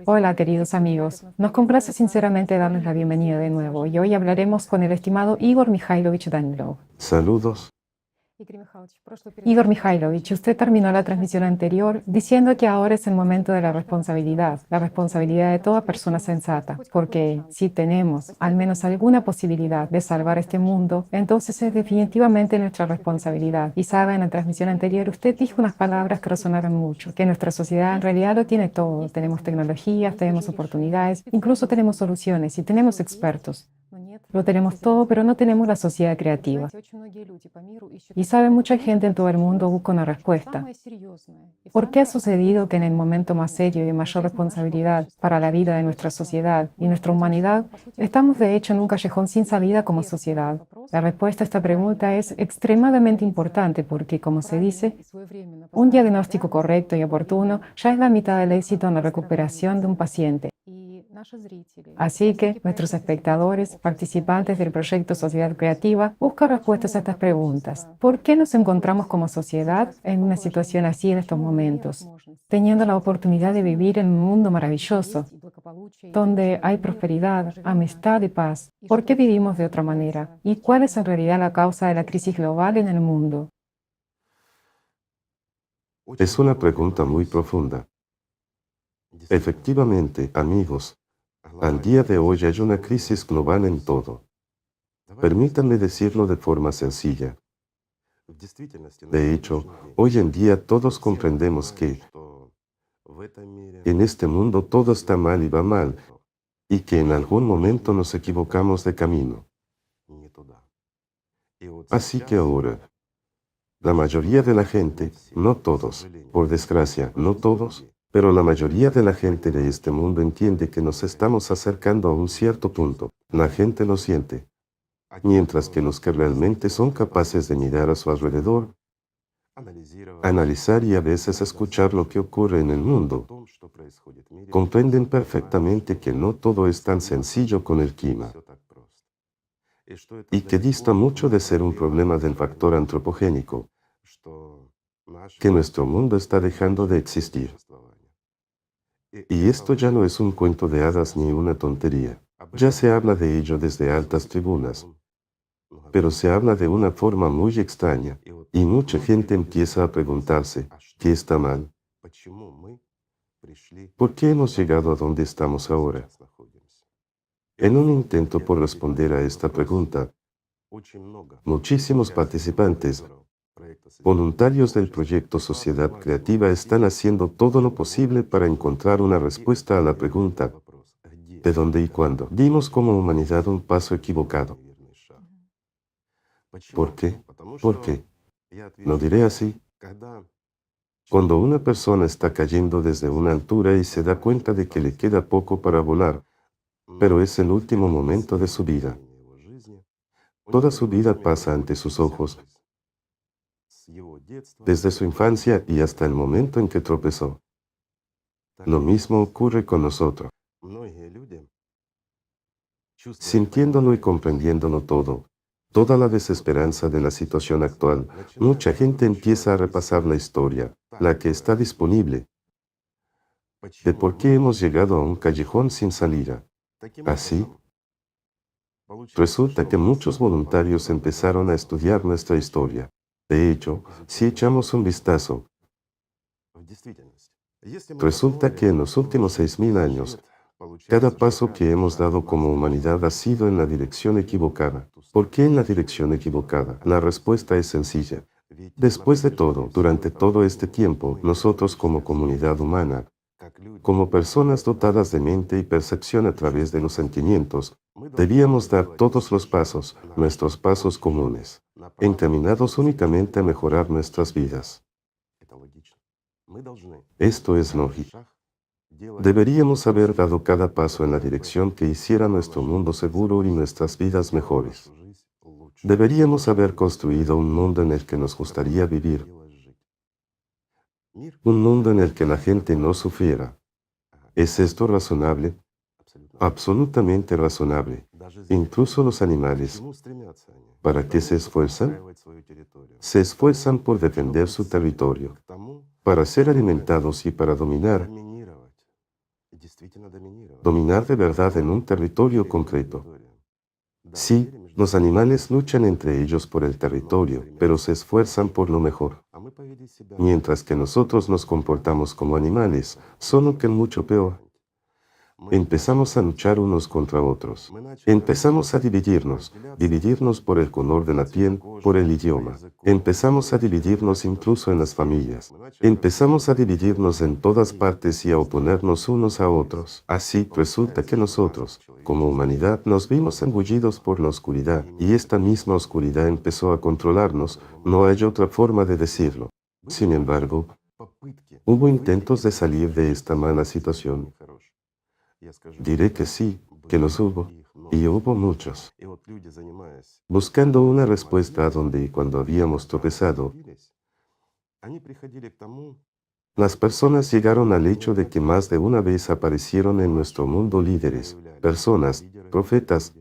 Hola, queridos amigos. Nos complace sinceramente darles la bienvenida de nuevo y hoy hablaremos con el estimado Igor Mikhailovich Danilov. Saludos. Igor Mikhailovich, usted terminó la transmisión anterior diciendo que ahora es el momento de la responsabilidad de toda persona sensata, porque si tenemos al menos alguna posibilidad de salvar este mundo, entonces es definitivamente nuestra responsabilidad. Y sabe, en la transmisión anterior usted dijo unas palabras que resonaron mucho, que nuestra sociedad en realidad lo tiene todo. Tenemos tecnologías, tenemos oportunidades, incluso tenemos soluciones y tenemos expertos. Lo tenemos todo, pero no tenemos la sociedad creativa. Y sabe, mucha gente en todo el mundo busca una respuesta. ¿Por qué ha sucedido que en el momento más serio y de mayor responsabilidad para la vida de nuestra sociedad y nuestra humanidad, estamos de hecho en un callejón sin salida como sociedad? La respuesta a esta pregunta es extremadamente importante porque, como se dice, un diagnóstico correcto y oportuno ya es la mitad del éxito en la recuperación de un paciente. Así que nuestros espectadores, participantes del proyecto Sociedad Creativa, buscan respuestas a estas preguntas. ¿Por qué nos encontramos como sociedad en una situación así en estos momentos, teniendo la oportunidad de vivir en un mundo maravilloso, donde hay prosperidad, amistad y paz? ¿Por qué vivimos de otra manera? ¿Y cuál es en realidad la causa de la crisis global en el mundo? Es una pregunta muy profunda. Efectivamente, amigos, al día de hoy hay una crisis global en todo. Permítanme decirlo de forma sencilla. De hecho, hoy en día todos comprendemos que en este mundo todo está mal y va mal, y que en algún momento nos equivocamos de camino. Así que ahora, la mayoría de la gente, no todos, por desgracia, no todos, pero la mayoría de la gente de este mundo entiende que nos estamos acercando a un cierto punto. La gente lo siente, mientras que los que realmente son capaces de mirar a su alrededor, analizar y a veces escuchar lo que ocurre en el mundo, comprenden perfectamente que no todo es tan sencillo con el clima y que dista mucho de ser un problema del factor antropogénico, que nuestro mundo está dejando de existir. Y esto ya no es un cuento de hadas ni una tontería. Ya se habla de ello desde altas tribunas, pero se habla de una forma muy extraña, y mucha gente empieza a preguntarse, ¿qué está mal? ¿Por qué hemos llegado a donde estamos ahora? En un intento por responder a esta pregunta, muchísimos participantes, voluntarios del proyecto Sociedad Creativa, están haciendo todo lo posible para encontrar una respuesta a la pregunta ¿de dónde y cuándo? Dimos como humanidad un paso equivocado. ¿Por qué? ¿Por qué? Lo diré así. Cuando una persona está cayendo desde una altura y se da cuenta de que le queda poco para volar, pero es el último momento de su vida. Toda su vida pasa ante sus ojos, desde su infancia y hasta el momento en que tropezó. Lo mismo ocurre con nosotros. Sintiéndolo y comprendiéndolo todo, toda la desesperanza de la situación actual, mucha gente empieza a repasar la historia, la que está disponible, de por qué hemos llegado a un callejón sin salida. Así, resulta que muchos voluntarios empezaron a estudiar nuestra historia. De hecho, si echamos un vistazo, resulta que en los últimos 6000 años, cada paso que hemos dado como humanidad ha sido en la dirección equivocada. ¿Por qué en la dirección equivocada? La respuesta es sencilla. Después de todo, durante todo este tiempo, nosotros como comunidad humana, como personas dotadas de mente y percepción a través de los sentimientos, debíamos dar todos los pasos, nuestros pasos comunes, encaminados únicamente a mejorar nuestras vidas. Esto es lógico. Deberíamos haber dado cada paso en la dirección que hiciera nuestro mundo seguro y nuestras vidas mejores. Deberíamos haber construido un mundo en el que nos gustaría vivir, un mundo en el que la gente no sufriera. ¿Es esto razonable? Absolutamente razonable. Incluso los animales, ¿para qué se esfuerzan? Se esfuerzan por defender su territorio, para ser alimentados y para dominar. Dominar de verdad en un territorio concreto. Sí, los animales luchan entre ellos por el territorio, pero se esfuerzan por lo mejor. Mientras que nosotros nos comportamos como animales, solo que mucho peor. Empezamos a luchar unos contra otros. Empezamos a dividirnos por el color de la piel, por el idioma. Empezamos a dividirnos incluso en las familias. Empezamos a dividirnos en todas partes y a oponernos unos a otros. Así resulta que nosotros, como humanidad, nos vimos engullidos por la oscuridad, y esta misma oscuridad empezó a controlarnos, no hay otra forma de decirlo. Sin embargo, hubo intentos de salir de esta mala situación. Diré que sí, que los hubo, y hubo muchos. Buscando una respuesta a donde y cuando habíamos tropezado, las personas llegaron al hecho de que más de una vez aparecieron en nuestro mundo líderes, personas, profetas,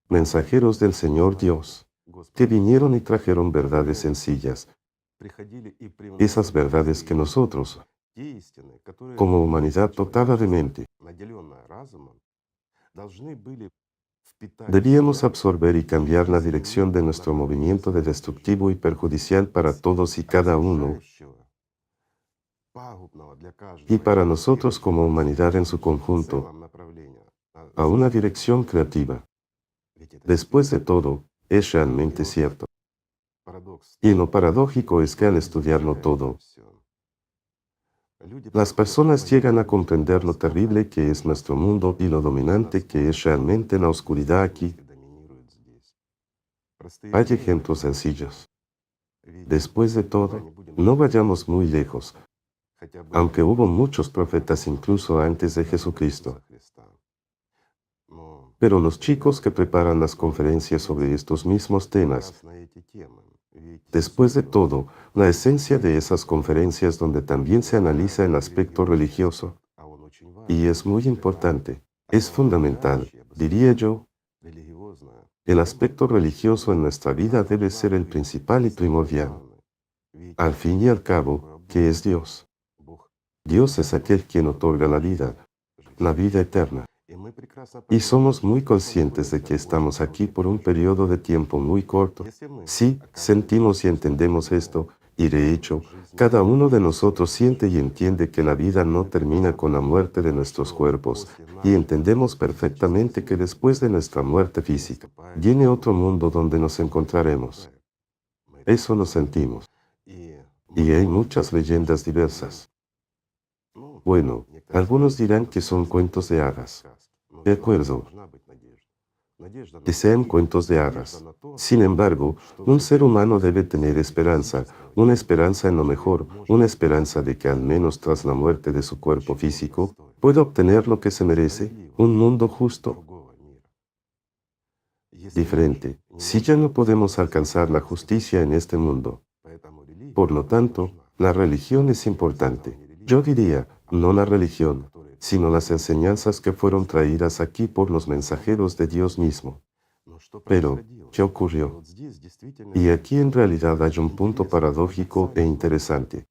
mensajeros del Señor Dios, que vinieron y trajeron verdades sencillas, esas verdades que nosotros, como humanidad dotada de mente, debíamos absorber y cambiar la dirección de nuestro movimiento de destructivo y perjudicial para todos y cada uno, y para nosotros como humanidad en su conjunto, a una dirección creativa. Después de todo, es realmente cierto. Y lo paradójico es que al estudiarlo todo, las personas llegan a comprender lo terrible que es nuestro mundo y lo dominante que es realmente la oscuridad aquí. Hay ejemplos sencillos. Después de todo, no vayamos muy lejos, aunque hubo muchos profetas incluso antes de Jesucristo. Pero los chicos que preparan las conferencias sobre estos mismos temas, después de todo, la esencia de esas conferencias donde también se analiza el aspecto religioso, y es muy importante, es fundamental, diría yo, el aspecto religioso en nuestra vida debe ser el principal y primordial. Al fin y al cabo, ¿qué es Dios? Dios es aquel quien otorga la vida eterna. Y somos muy conscientes de que estamos aquí por un periodo de tiempo muy corto. Sí, sentimos y entendemos esto, y de hecho, cada uno de nosotros siente y entiende que la vida no termina con la muerte de nuestros cuerpos, y entendemos perfectamente que después de nuestra muerte física, viene otro mundo donde nos encontraremos. Eso lo sentimos. Y hay muchas leyendas diversas. Bueno, algunos dirán que son cuentos de hadas. De acuerdo, que sean cuentos de hadas. Sin embargo, un ser humano debe tener esperanza, una esperanza en lo mejor, una esperanza de que al menos tras la muerte de su cuerpo físico, pueda obtener lo que se merece, un mundo justo, diferente, si ya no podemos alcanzar la justicia en este mundo. Por lo tanto, la religión es importante. Yo diría, no la religión, sino las enseñanzas que fueron traídas aquí por los mensajeros de Dios mismo. Pero, ¿qué ocurrió? Y aquí en realidad hay un punto paradójico e interesante.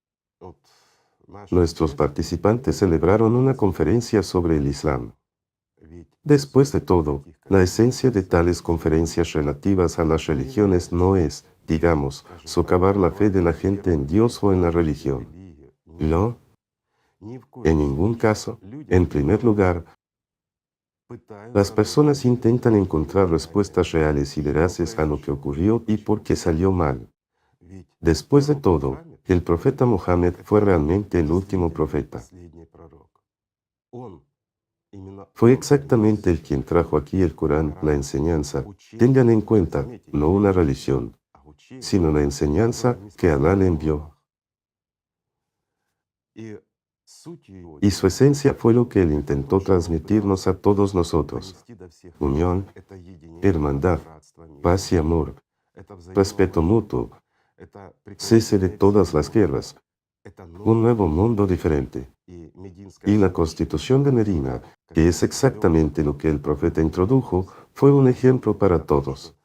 Nuestros participantes celebraron una conferencia sobre el Islam. Después de todo, la esencia de tales conferencias relativas a las religiones no es, digamos, socavar la fe de la gente en Dios o en la religión. No, en ningún caso. En primer lugar, las personas intentan encontrar respuestas reales y veraces a lo que ocurrió y por qué salió mal. Después de todo, el profeta Mohammed fue realmente el último profeta. Fue exactamente el quien trajo aquí el Corán, la enseñanza. Tengan en cuenta, no una religión, sino la enseñanza que Alá le envió. Y su esencia fue lo que él intentó transmitirnos a todos nosotros. Unión, hermandad, paz y amor, respeto mutuo, cese de todas las guerras, un nuevo mundo diferente. Y la Constitución de Medina, que es exactamente lo que el profeta introdujo, fue un ejemplo para todos.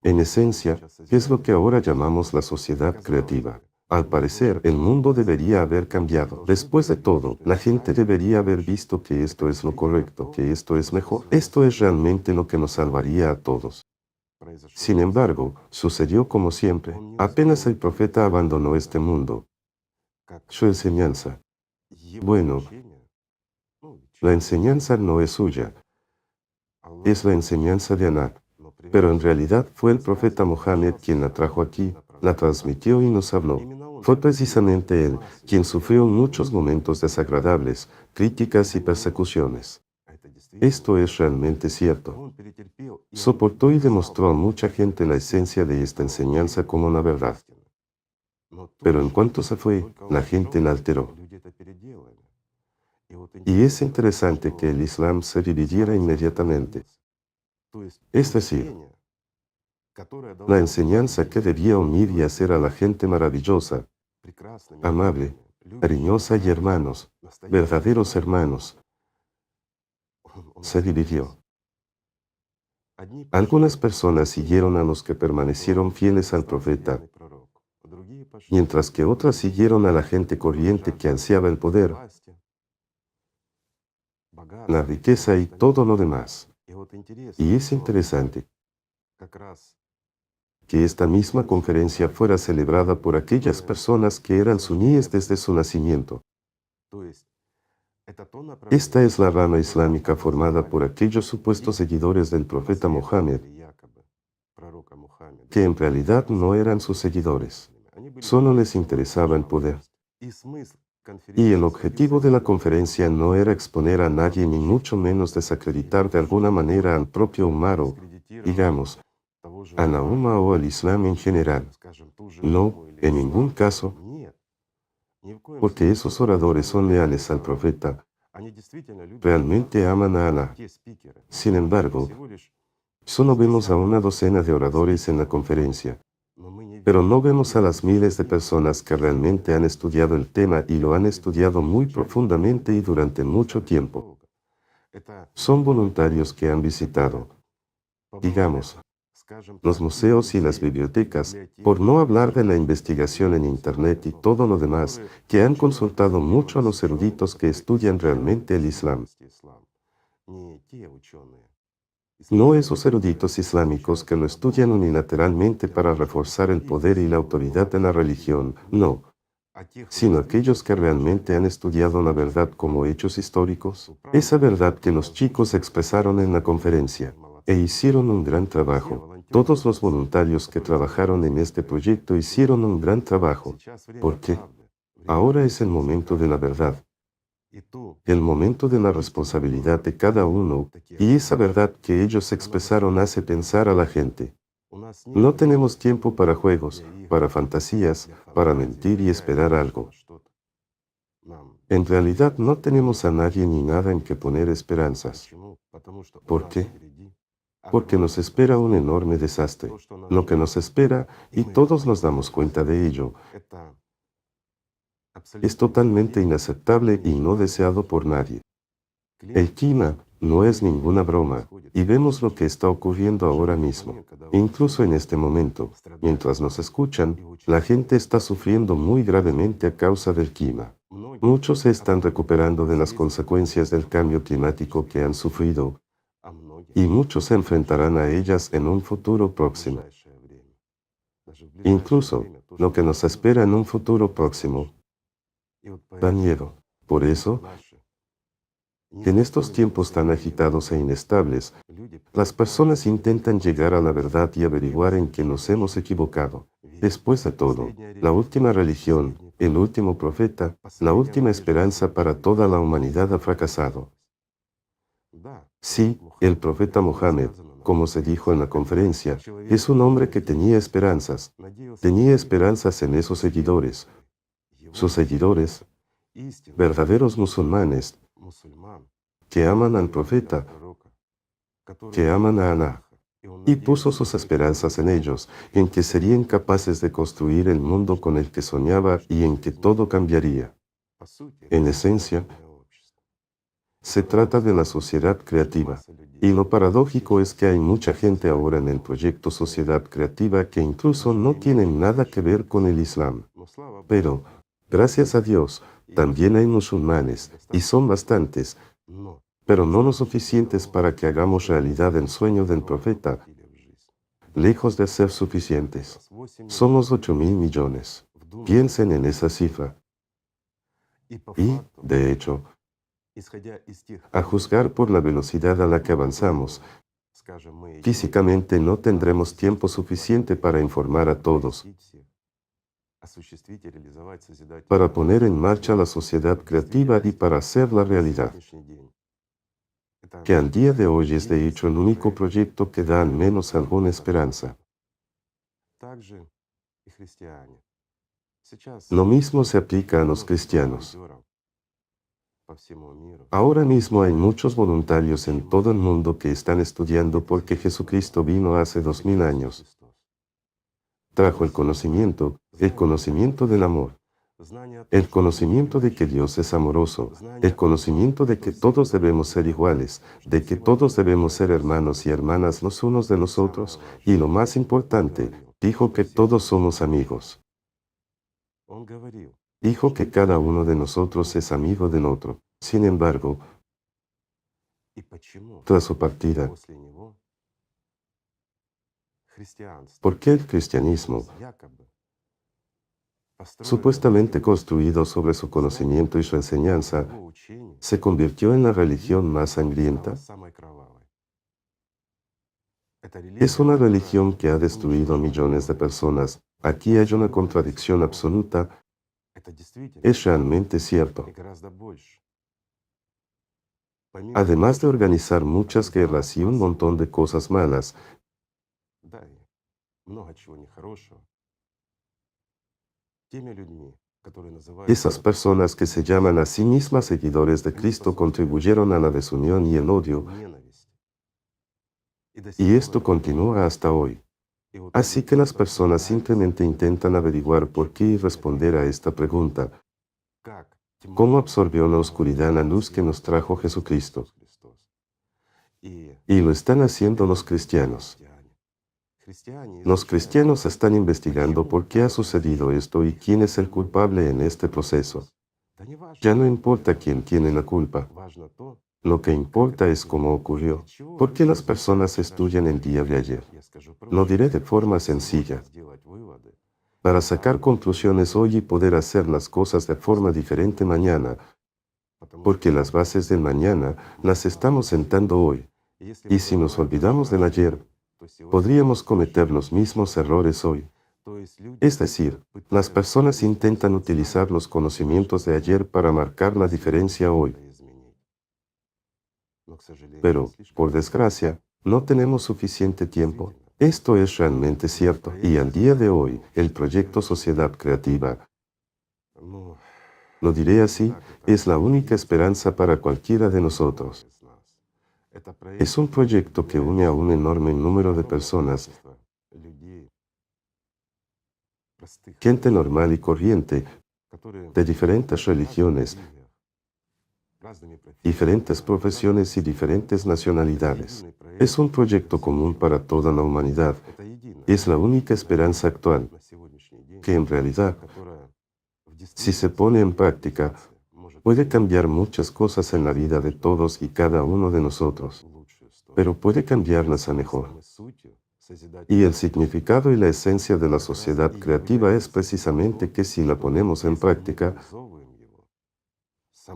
En esencia, es lo que ahora llamamos la sociedad creativa. Al parecer, el mundo debería haber cambiado. Después de todo, la gente debería haber visto que esto es lo correcto, que esto es mejor. Esto es realmente lo que nos salvaría a todos. Sin embargo, sucedió como siempre. Apenas el profeta abandonó este mundo. Su enseñanza. Bueno, la enseñanza no es suya, es la enseñanza de Anak. Pero en realidad fue el profeta Mohammed quien la trajo aquí, la transmitió y nos habló. Fue precisamente él quien sufrió muchos momentos desagradables, críticas y persecuciones. Esto es realmente cierto. Soportó y demostró a mucha gente la esencia de esta enseñanza como una verdad. Pero en cuanto se fue, la gente la alteró. Y es interesante que el Islam se dividiera inmediatamente. Es decir, la enseñanza que debía unir y hacer a la gente maravillosa, amable, cariñosa y hermanos, verdaderos hermanos, se dividió. Algunas personas siguieron a los que permanecieron fieles al profeta, mientras que otras siguieron a la gente corriente que ansiaba el poder, la riqueza y todo lo demás. Y es interesante que esta misma conferencia fuera celebrada por aquellas personas que eran suníes desde su nacimiento. Esta es la rama islámica formada por aquellos supuestos seguidores del profeta Mohammed, que en realidad no eran sus seguidores. Solo les interesaba el poder. Y el objetivo de la conferencia no era exponer a nadie ni mucho menos desacreditar de alguna manera al propio Umar o, digamos, a la Umma o al Islam en general. No, en ningún caso, porque esos oradores son leales al profeta, realmente aman a Alá. Sin embargo, solo vemos a una docena de oradores en la conferencia, pero no vemos a las miles de personas que realmente han estudiado el tema y lo han estudiado muy profundamente y durante mucho tiempo. Son voluntarios que han visitado, digamos, los museos y las bibliotecas, por no hablar de la investigación en Internet y todo lo demás, que han consultado mucho a los eruditos que estudian realmente el Islam. No esos eruditos islámicos que lo estudian unilateralmente para reforzar el poder y la autoridad de la religión, no, sino aquellos que realmente han estudiado la verdad como hechos históricos, esa verdad que los chicos expresaron en la conferencia, e hicieron un gran trabajo. Todos los voluntarios que trabajaron en este proyecto hicieron un gran trabajo, porque ahora es el momento de la verdad, el momento de la responsabilidad de cada uno, y esa verdad que ellos expresaron hace pensar a la gente. No tenemos tiempo para juegos, para fantasías, para mentir y esperar algo. En realidad no tenemos a nadie ni nada en que poner esperanzas. ¿Por qué? Porque nos espera un enorme desastre. Lo que nos espera, y todos nos damos cuenta de ello, es totalmente inaceptable y no deseado por nadie. El clima no es ninguna broma, y vemos lo que está ocurriendo ahora mismo. Incluso en este momento, mientras nos escuchan, la gente está sufriendo muy gravemente a causa del clima. Muchos se están recuperando de las consecuencias del cambio climático que han sufrido, y muchos se enfrentarán a ellas en un futuro próximo. Incluso, lo que nos espera en un futuro próximo da miedo. Por eso, en estos tiempos tan agitados e inestables, las personas intentan llegar a la verdad y averiguar en qué nos hemos equivocado. Después de todo, la última religión, el último profeta, la última esperanza para toda la humanidad ha fracasado. Sí, el profeta Mohammed, como se dijo en la conferencia, es un hombre que tenía esperanzas en esos seguidores. Sus seguidores, verdaderos musulmanes, que aman al profeta, que aman a Alá, y puso sus esperanzas en ellos, en que serían capaces de construir el mundo con el que soñaba y en que todo cambiaría. En esencia, Se trata de la sociedad creativa. Y lo paradójico es que hay mucha gente ahora en el proyecto Sociedad Creativa que incluso no tienen nada que ver con el Islam. Pero, gracias a Dios, también hay musulmanes, y son bastantes, pero no lo suficientes para que hagamos realidad el sueño del profeta, lejos de ser suficientes. Somos 8.000 millones. Piensen en esa cifra. Y, de hecho, a juzgar por la velocidad a la que avanzamos, físicamente no tendremos tiempo suficiente para informar a todos, para poner en marcha la sociedad creativa y para hacerla realidad. Que al día de hoy es de hecho el único proyecto que da al menos alguna esperanza. Lo mismo se aplica a los cristianos. Ahora mismo hay muchos voluntarios en todo el mundo que están estudiando porque Jesucristo vino hace 2000 años. Trajo el conocimiento del amor, el conocimiento de que Dios es amoroso, el conocimiento de que todos debemos ser iguales, de que todos debemos ser hermanos y hermanas los unos de los otros, y lo más importante, dijo que todos somos amigos. Dijo que cada uno de nosotros es amigo del otro. Sin embargo, tras su partida, ¿por qué el cristianismo, supuestamente construido sobre su conocimiento y su enseñanza, se convirtió en la religión más sangrienta? Es una religión que ha destruido a millones de personas. Aquí hay una contradicción absoluta. Es realmente cierto. Además de organizar muchas guerras y un montón de cosas malas, esas personas que se llaman a sí mismas seguidores de Cristo contribuyeron a la desunión y el odio, y esto continúa hasta hoy. Así que las personas simplemente intentan averiguar por qué y responder a esta pregunta: ¿cómo absorbió la oscuridad la luz que nos trajo Jesucristo? Y lo están haciendo los cristianos. Los cristianos están investigando por qué ha sucedido esto y quién es el culpable en este proceso. Ya no importa quién tiene la culpa. Lo que importa es cómo ocurrió. ¿Por qué las personas estudian el día de ayer? Lo diré de forma sencilla. Para sacar conclusiones hoy y poder hacer las cosas de forma diferente mañana, porque las bases del mañana las estamos sentando hoy. Y si nos olvidamos del ayer, podríamos cometer los mismos errores hoy. Es decir, las personas intentan utilizar los conocimientos de ayer para marcar la diferencia hoy. Pero, por desgracia, no tenemos suficiente tiempo. Esto es realmente cierto. Y al día de hoy, el proyecto Sociedad Creativa, lo diré así, es la única esperanza para cualquiera de nosotros. Es un proyecto que une a un enorme número de personas, gente normal y corriente, de diferentes religiones, diferentes profesiones y diferentes nacionalidades. Es un proyecto común para toda la humanidad. Es la única esperanza actual, que en realidad, si se pone en práctica, puede cambiar muchas cosas en la vida de todos y cada uno de nosotros, pero puede cambiarlas a mejor. Y el significado y la esencia de la sociedad creativa es precisamente que si la ponemos en práctica,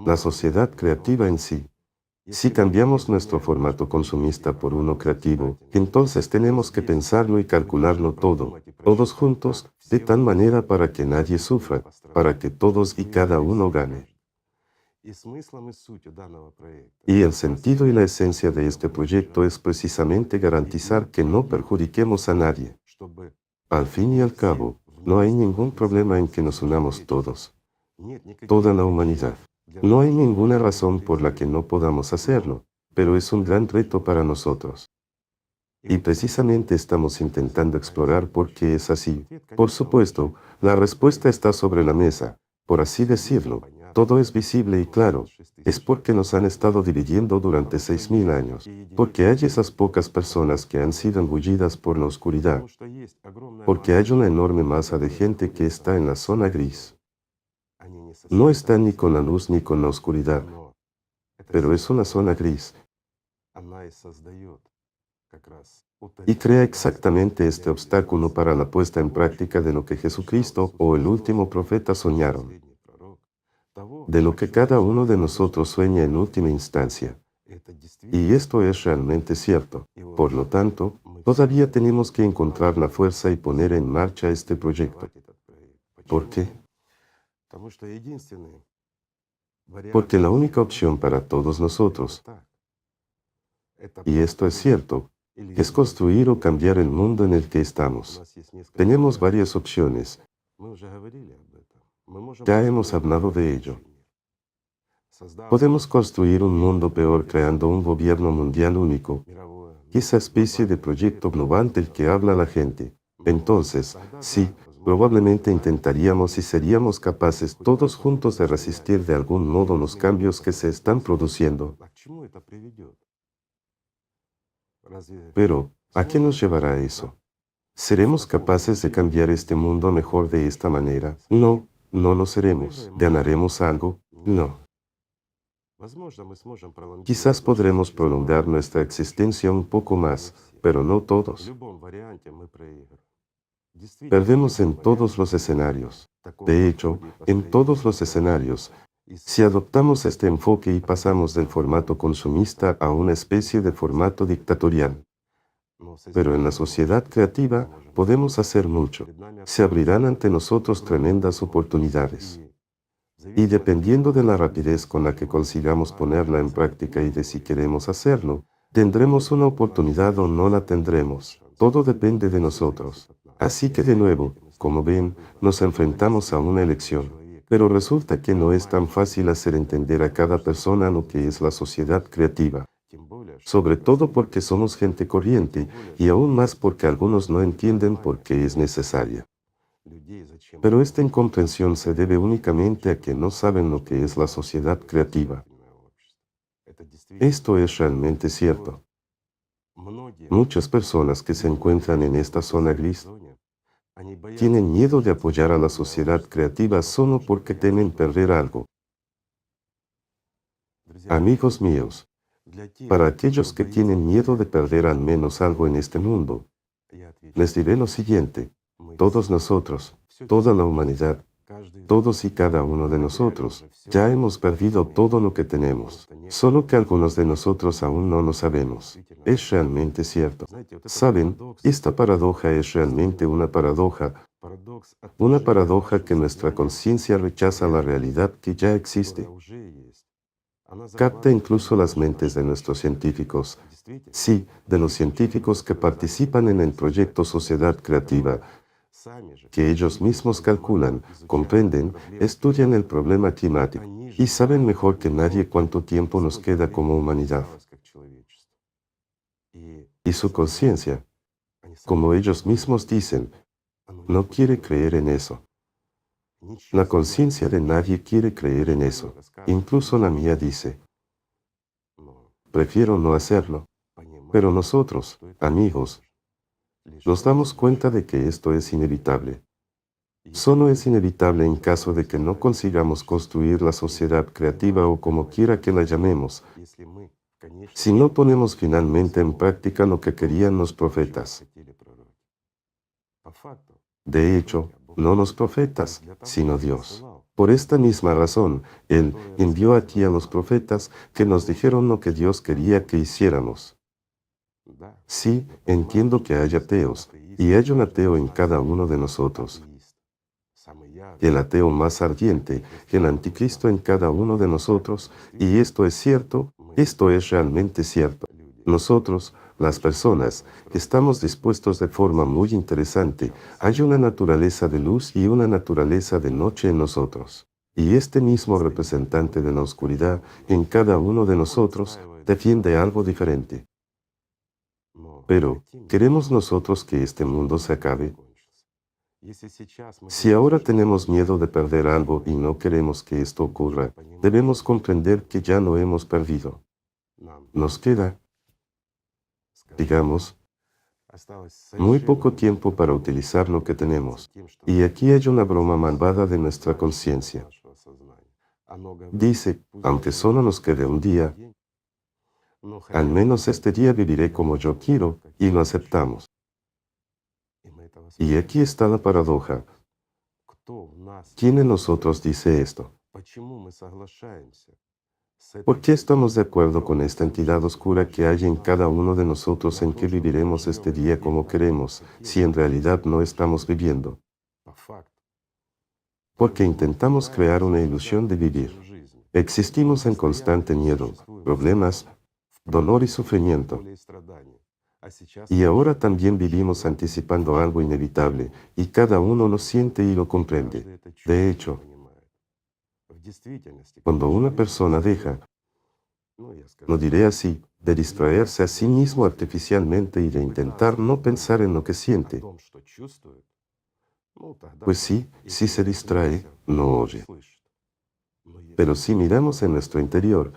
la sociedad creativa en sí, si cambiamos nuestro formato consumista por uno creativo, entonces tenemos que pensarlo y calcularlo todo, todos juntos, de tal manera para que nadie sufra, para que todos y cada uno gane. Y el sentido y la esencia de este proyecto es precisamente garantizar que no perjudiquemos a nadie. Al fin y al cabo, no hay ningún problema en que nos unamos todos, toda la humanidad. No hay ninguna razón por la que no podamos hacerlo, pero es un gran reto para nosotros. Y precisamente estamos intentando explorar por qué es así. Por supuesto, la respuesta está sobre la mesa, por así decirlo, todo es visible y claro. Es porque nos han estado dividiendo durante 6000 años. Porque hay esas pocas personas que han sido engullidas por la oscuridad. Porque hay una enorme masa de gente que está en la zona gris. No están ni con la luz ni con la oscuridad, pero es una zona gris. Y crea exactamente este obstáculo para la puesta en práctica de lo que Jesucristo o el último profeta soñaron, de lo que cada uno de nosotros sueña en última instancia. Y esto es realmente cierto. Por lo tanto, todavía tenemos que encontrar la fuerza y poner en marcha este proyecto. ¿Por qué? Porque la única opción para todos nosotros, y esto es cierto, es construir o cambiar el mundo en el que estamos. Tenemos varias opciones. Ya hemos hablado de ello. Podemos construir un mundo peor creando un gobierno mundial único, esa especie de proyecto global del que habla la gente. Entonces, sí, probablemente intentaríamos y seríamos capaces todos juntos de resistir de algún modo los cambios que se están produciendo. Pero, ¿a qué nos llevará eso? ¿Seremos capaces de cambiar este mundo mejor de esta manera? No, no lo seremos. ¿Ganaremos algo? No. Quizás podremos prolongar nuestra existencia un poco más, pero no todos. Perdemos en todos los escenarios. De hecho, en todos los escenarios, si adoptamos este enfoque y pasamos del formato consumista a una especie de formato dictatorial. Pero en la sociedad creativa podemos hacer mucho. Se abrirán ante nosotros tremendas oportunidades. Y dependiendo de la rapidez con la que consigamos ponerla en práctica y de si queremos hacerlo, tendremos una oportunidad o no la tendremos. Todo depende de nosotros. Así que de nuevo, como ven, nos enfrentamos a una elección. Pero resulta que no es tan fácil hacer entender a cada persona lo que es la sociedad creativa. Sobre todo porque somos gente corriente y aún más porque algunos no entienden por qué es necesaria. Pero esta incomprensión se debe únicamente a que no saben lo que es la sociedad creativa. Esto es realmente cierto. Muchas personas que se encuentran en esta zona gris tienen miedo de apoyar a la sociedad creativa solo porque temen perder algo. Amigos míos, para aquellos que tienen miedo de perder al menos algo en este mundo, les diré lo siguiente: todos nosotros, toda la humanidad, todos y cada uno de nosotros, ya hemos perdido todo lo que tenemos, solo que algunos de nosotros aún no lo sabemos. Es realmente cierto. Saben, esta paradoja es realmente una paradoja que nuestra conciencia rechaza la realidad que ya existe. Capta incluso las mentes de nuestros científicos, sí, de los científicos que participan en el proyecto Sociedad Creativa, que ellos mismos calculan, comprenden, estudian el problema climático y saben mejor que nadie cuánto tiempo nos queda como humanidad. Y su conciencia, como ellos mismos dicen, no quiere creer en eso. La conciencia de nadie quiere creer en eso. Incluso la mía dice, prefiero no hacerlo. Pero nosotros, amigos, nos damos cuenta de que esto es inevitable. Solo es inevitable en caso de que no consigamos construir la sociedad creativa o como quiera que la llamemos, si no ponemos finalmente en práctica lo que querían los profetas. De hecho, no los profetas, sino Dios. Por esta misma razón, Él envió aquí a los profetas que nos dijeron lo que Dios quería que hiciéramos. Sí, entiendo que hay ateos, y hay un ateo en cada uno de nosotros. El ateo más ardiente, el anticristo en cada uno de nosotros, y esto es cierto, esto es realmente cierto. Nosotros, las personas, estamos dispuestos de forma muy interesante. Hay una naturaleza de luz y una naturaleza de noche en nosotros. Y este mismo representante de la oscuridad en cada uno de nosotros defiende algo diferente. Pero, ¿queremos nosotros que este mundo se acabe? Si ahora tenemos miedo de perder algo y no queremos que esto ocurra, debemos comprender que ya no hemos perdido. Nos queda, digamos, muy poco tiempo para utilizar lo que tenemos. Y aquí hay una broma malvada de nuestra conciencia. Dice, aunque solo nos quede un día, al menos este día viviré como yo quiero, y lo aceptamos. Y aquí está la paradoja. ¿Quién de nosotros dice esto? ¿Por qué estamos de acuerdo con esta entidad oscura que hay en cada uno de nosotros en que viviremos este día como queremos, si en realidad no estamos viviendo? Porque intentamos crear una ilusión de vivir. Existimos en constante miedo, problemas, dolor y sufrimiento. Y ahora también vivimos anticipando algo inevitable, y cada uno lo siente y lo comprende. De hecho, cuando una persona deja, lo diré así, de distraerse a sí mismo artificialmente y de intentar no pensar en lo que siente, pues sí, si se distrae, no oye. Pero si miramos en nuestro interior,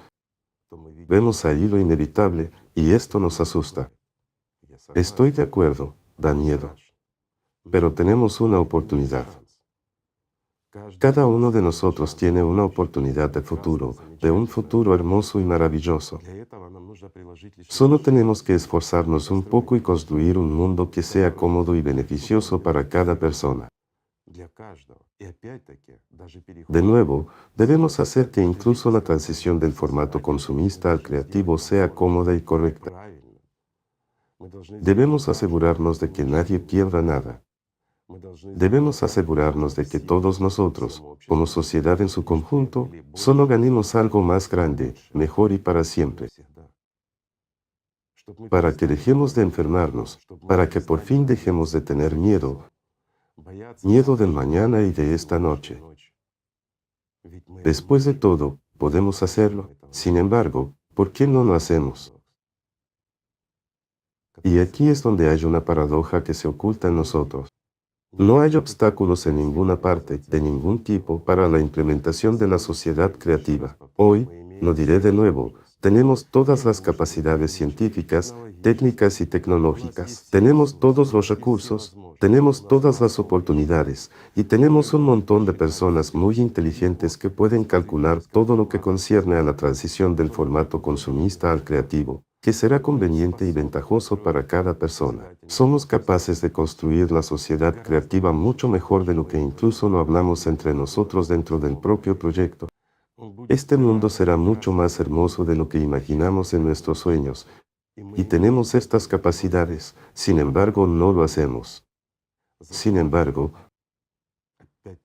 vemos ahí lo inevitable, y esto nos asusta. Estoy de acuerdo, da miedo. Pero tenemos una oportunidad. Cada uno de nosotros tiene una oportunidad de futuro, de un futuro hermoso y maravilloso. Solo tenemos que esforzarnos un poco y construir un mundo que sea cómodo y beneficioso para cada persona. De nuevo, debemos hacer que incluso la transición del formato consumista al creativo sea cómoda y correcta. Debemos asegurarnos de que nadie pierda nada. Debemos asegurarnos de que todos nosotros, como sociedad en su conjunto, solo ganemos algo más grande, mejor y para siempre. Para que dejemos de enfermarnos, para que por fin dejemos de tener miedo, miedo del mañana y de esta noche. Después de todo, podemos hacerlo. Sin embargo, ¿por qué no lo hacemos? Y aquí es donde hay una paradoja que se oculta en nosotros. No hay obstáculos en ninguna parte, de ningún tipo, para la implementación de la sociedad creativa. Hoy, lo diré de nuevo, tenemos todas las capacidades científicas, técnicas y tecnológicas. Tenemos todos los recursos, tenemos todas las oportunidades, y tenemos un montón de personas muy inteligentes que pueden calcular todo lo que concierne a la transición del formato consumista al creativo, que será conveniente y ventajoso para cada persona. Somos capaces de construir la sociedad creativa mucho mejor de lo que incluso lo hablamos entre nosotros dentro del propio proyecto. Este mundo será mucho más hermoso de lo que imaginamos en nuestros sueños, y tenemos estas capacidades, sin embargo no lo hacemos. Sin embargo,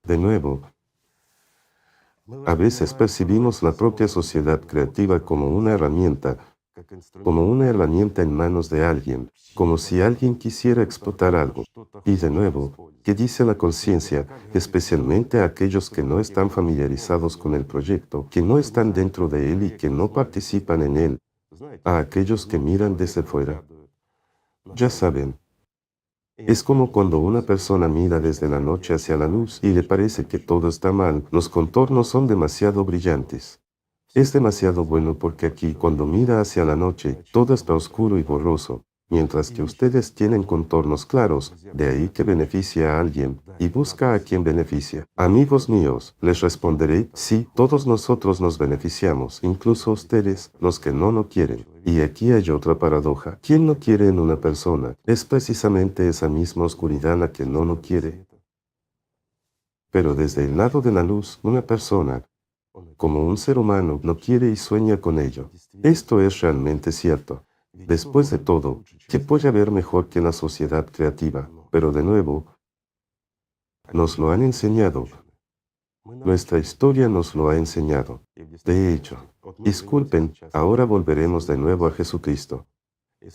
de nuevo, a veces percibimos la propia sociedad creativa como una herramienta en manos de alguien, como si alguien quisiera explotar algo. Y de nuevo, ¿qué dice la conciencia, especialmente a aquellos que no están familiarizados con el proyecto, que no están dentro de él y que no participan en él, a aquellos que miran desde fuera? Ya saben, es como cuando una persona mira desde la noche hacia la luz y le parece que todo está mal, los contornos son demasiado brillantes. Es demasiado bueno porque aquí, cuando mira hacia la noche, todo está oscuro y borroso, mientras que ustedes tienen contornos claros, de ahí que beneficia a alguien, y busca a quien beneficia. Amigos míos, les responderé, sí, todos nosotros nos beneficiamos, incluso ustedes, los que no lo quieren. Y aquí hay otra paradoja. ¿Quién no quiere en una persona? Es precisamente esa misma oscuridad la que no lo quiere. Pero desde el lado de la luz, una persona, como un ser humano, lo quiere y sueña con ello. Esto es realmente cierto. Después de todo, ¿qué puede haber mejor que la sociedad creativa? Pero de nuevo, nos lo han enseñado. Nuestra historia nos lo ha enseñado. De hecho, disculpen, ahora volveremos de nuevo a Jesucristo.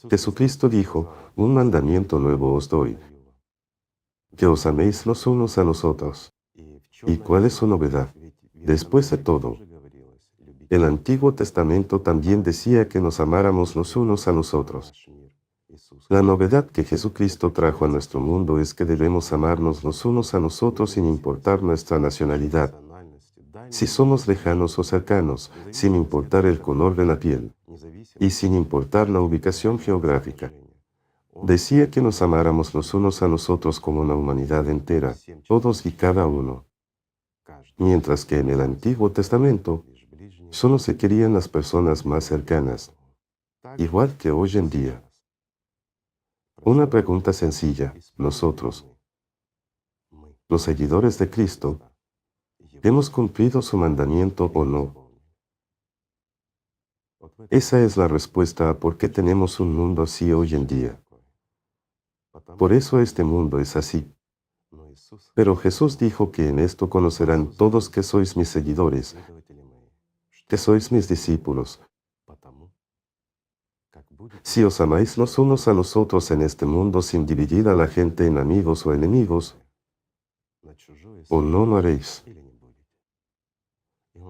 Jesucristo dijo, un mandamiento nuevo os doy, que os améis los unos a los otros. ¿Y cuál es su novedad? Después de todo, el Antiguo Testamento también decía que nos amáramos los unos a los otros. La novedad que Jesucristo trajo a nuestro mundo es que debemos amarnos los unos a nosotros sin importar nuestra nacionalidad, si somos lejanos o cercanos, sin importar el color de la piel y sin importar la ubicación geográfica. Decía que nos amáramos los unos a nosotros como una humanidad entera, todos y cada uno. Mientras que en el Antiguo Testamento solo se querían las personas más cercanas, igual que hoy en día. Una pregunta sencilla: nosotros, los seguidores de Cristo, ¿hemos cumplido su mandamiento o no? Esa es la respuesta a por qué tenemos un mundo así hoy en día. Por eso este mundo es así. Pero Jesús dijo que en esto conocerán todos que sois mis seguidores, que sois mis discípulos, si os amáis los unos a los otros en este mundo sin dividir a la gente en amigos o enemigos, o no lo haréis.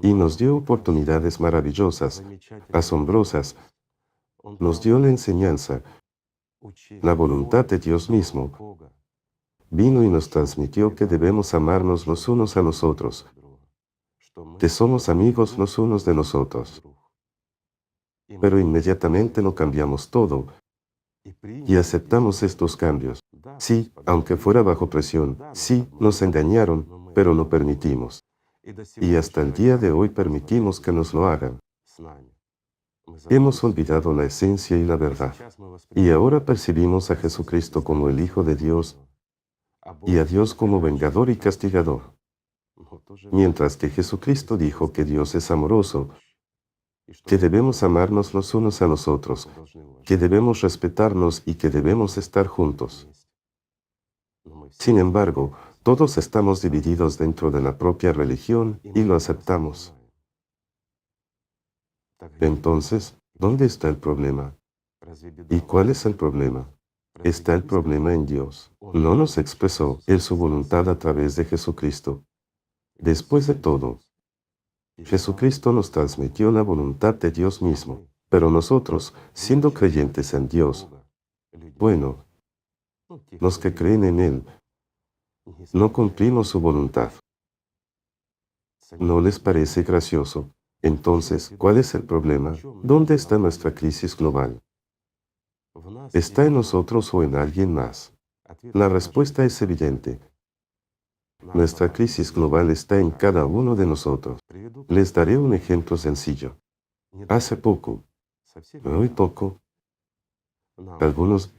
Y nos dio oportunidades maravillosas, asombrosas, nos dio la enseñanza, la voluntad de Dios mismo. Vino y nos transmitió que debemos amarnos los unos a los otros, que somos amigos los unos de los otros. Pero inmediatamente lo cambiamos todo y aceptamos estos cambios. Sí, aunque fuera bajo presión, sí, nos engañaron, pero lo permitimos. Y hasta el día de hoy permitimos que nos lo hagan. Hemos olvidado la esencia y la verdad. Y ahora percibimos a Jesucristo como el Hijo de Dios y a Dios como vengador y castigador. Mientras que Jesucristo dijo que Dios es amoroso, que debemos amarnos los unos a los otros, que debemos respetarnos y que debemos estar juntos. Sin embargo, todos estamos divididos dentro de la propia religión y lo aceptamos. Entonces, ¿dónde está el problema? ¿Y cuál es el problema? Está el problema en Dios. No nos expresó Él su voluntad a través de Jesucristo. Después de todo, Jesucristo nos transmitió la voluntad de Dios mismo, pero nosotros, siendo creyentes en Dios, bueno, los que creen en Él, no cumplimos su voluntad. ¿No les parece gracioso? Entonces, ¿cuál es el problema? ¿Dónde está nuestra crisis global? ¿Está en nosotros o en alguien más? La respuesta es evidente. Nuestra crisis global está en cada uno de nosotros. Les daré un ejemplo sencillo. Hace poco, muy poco, algunos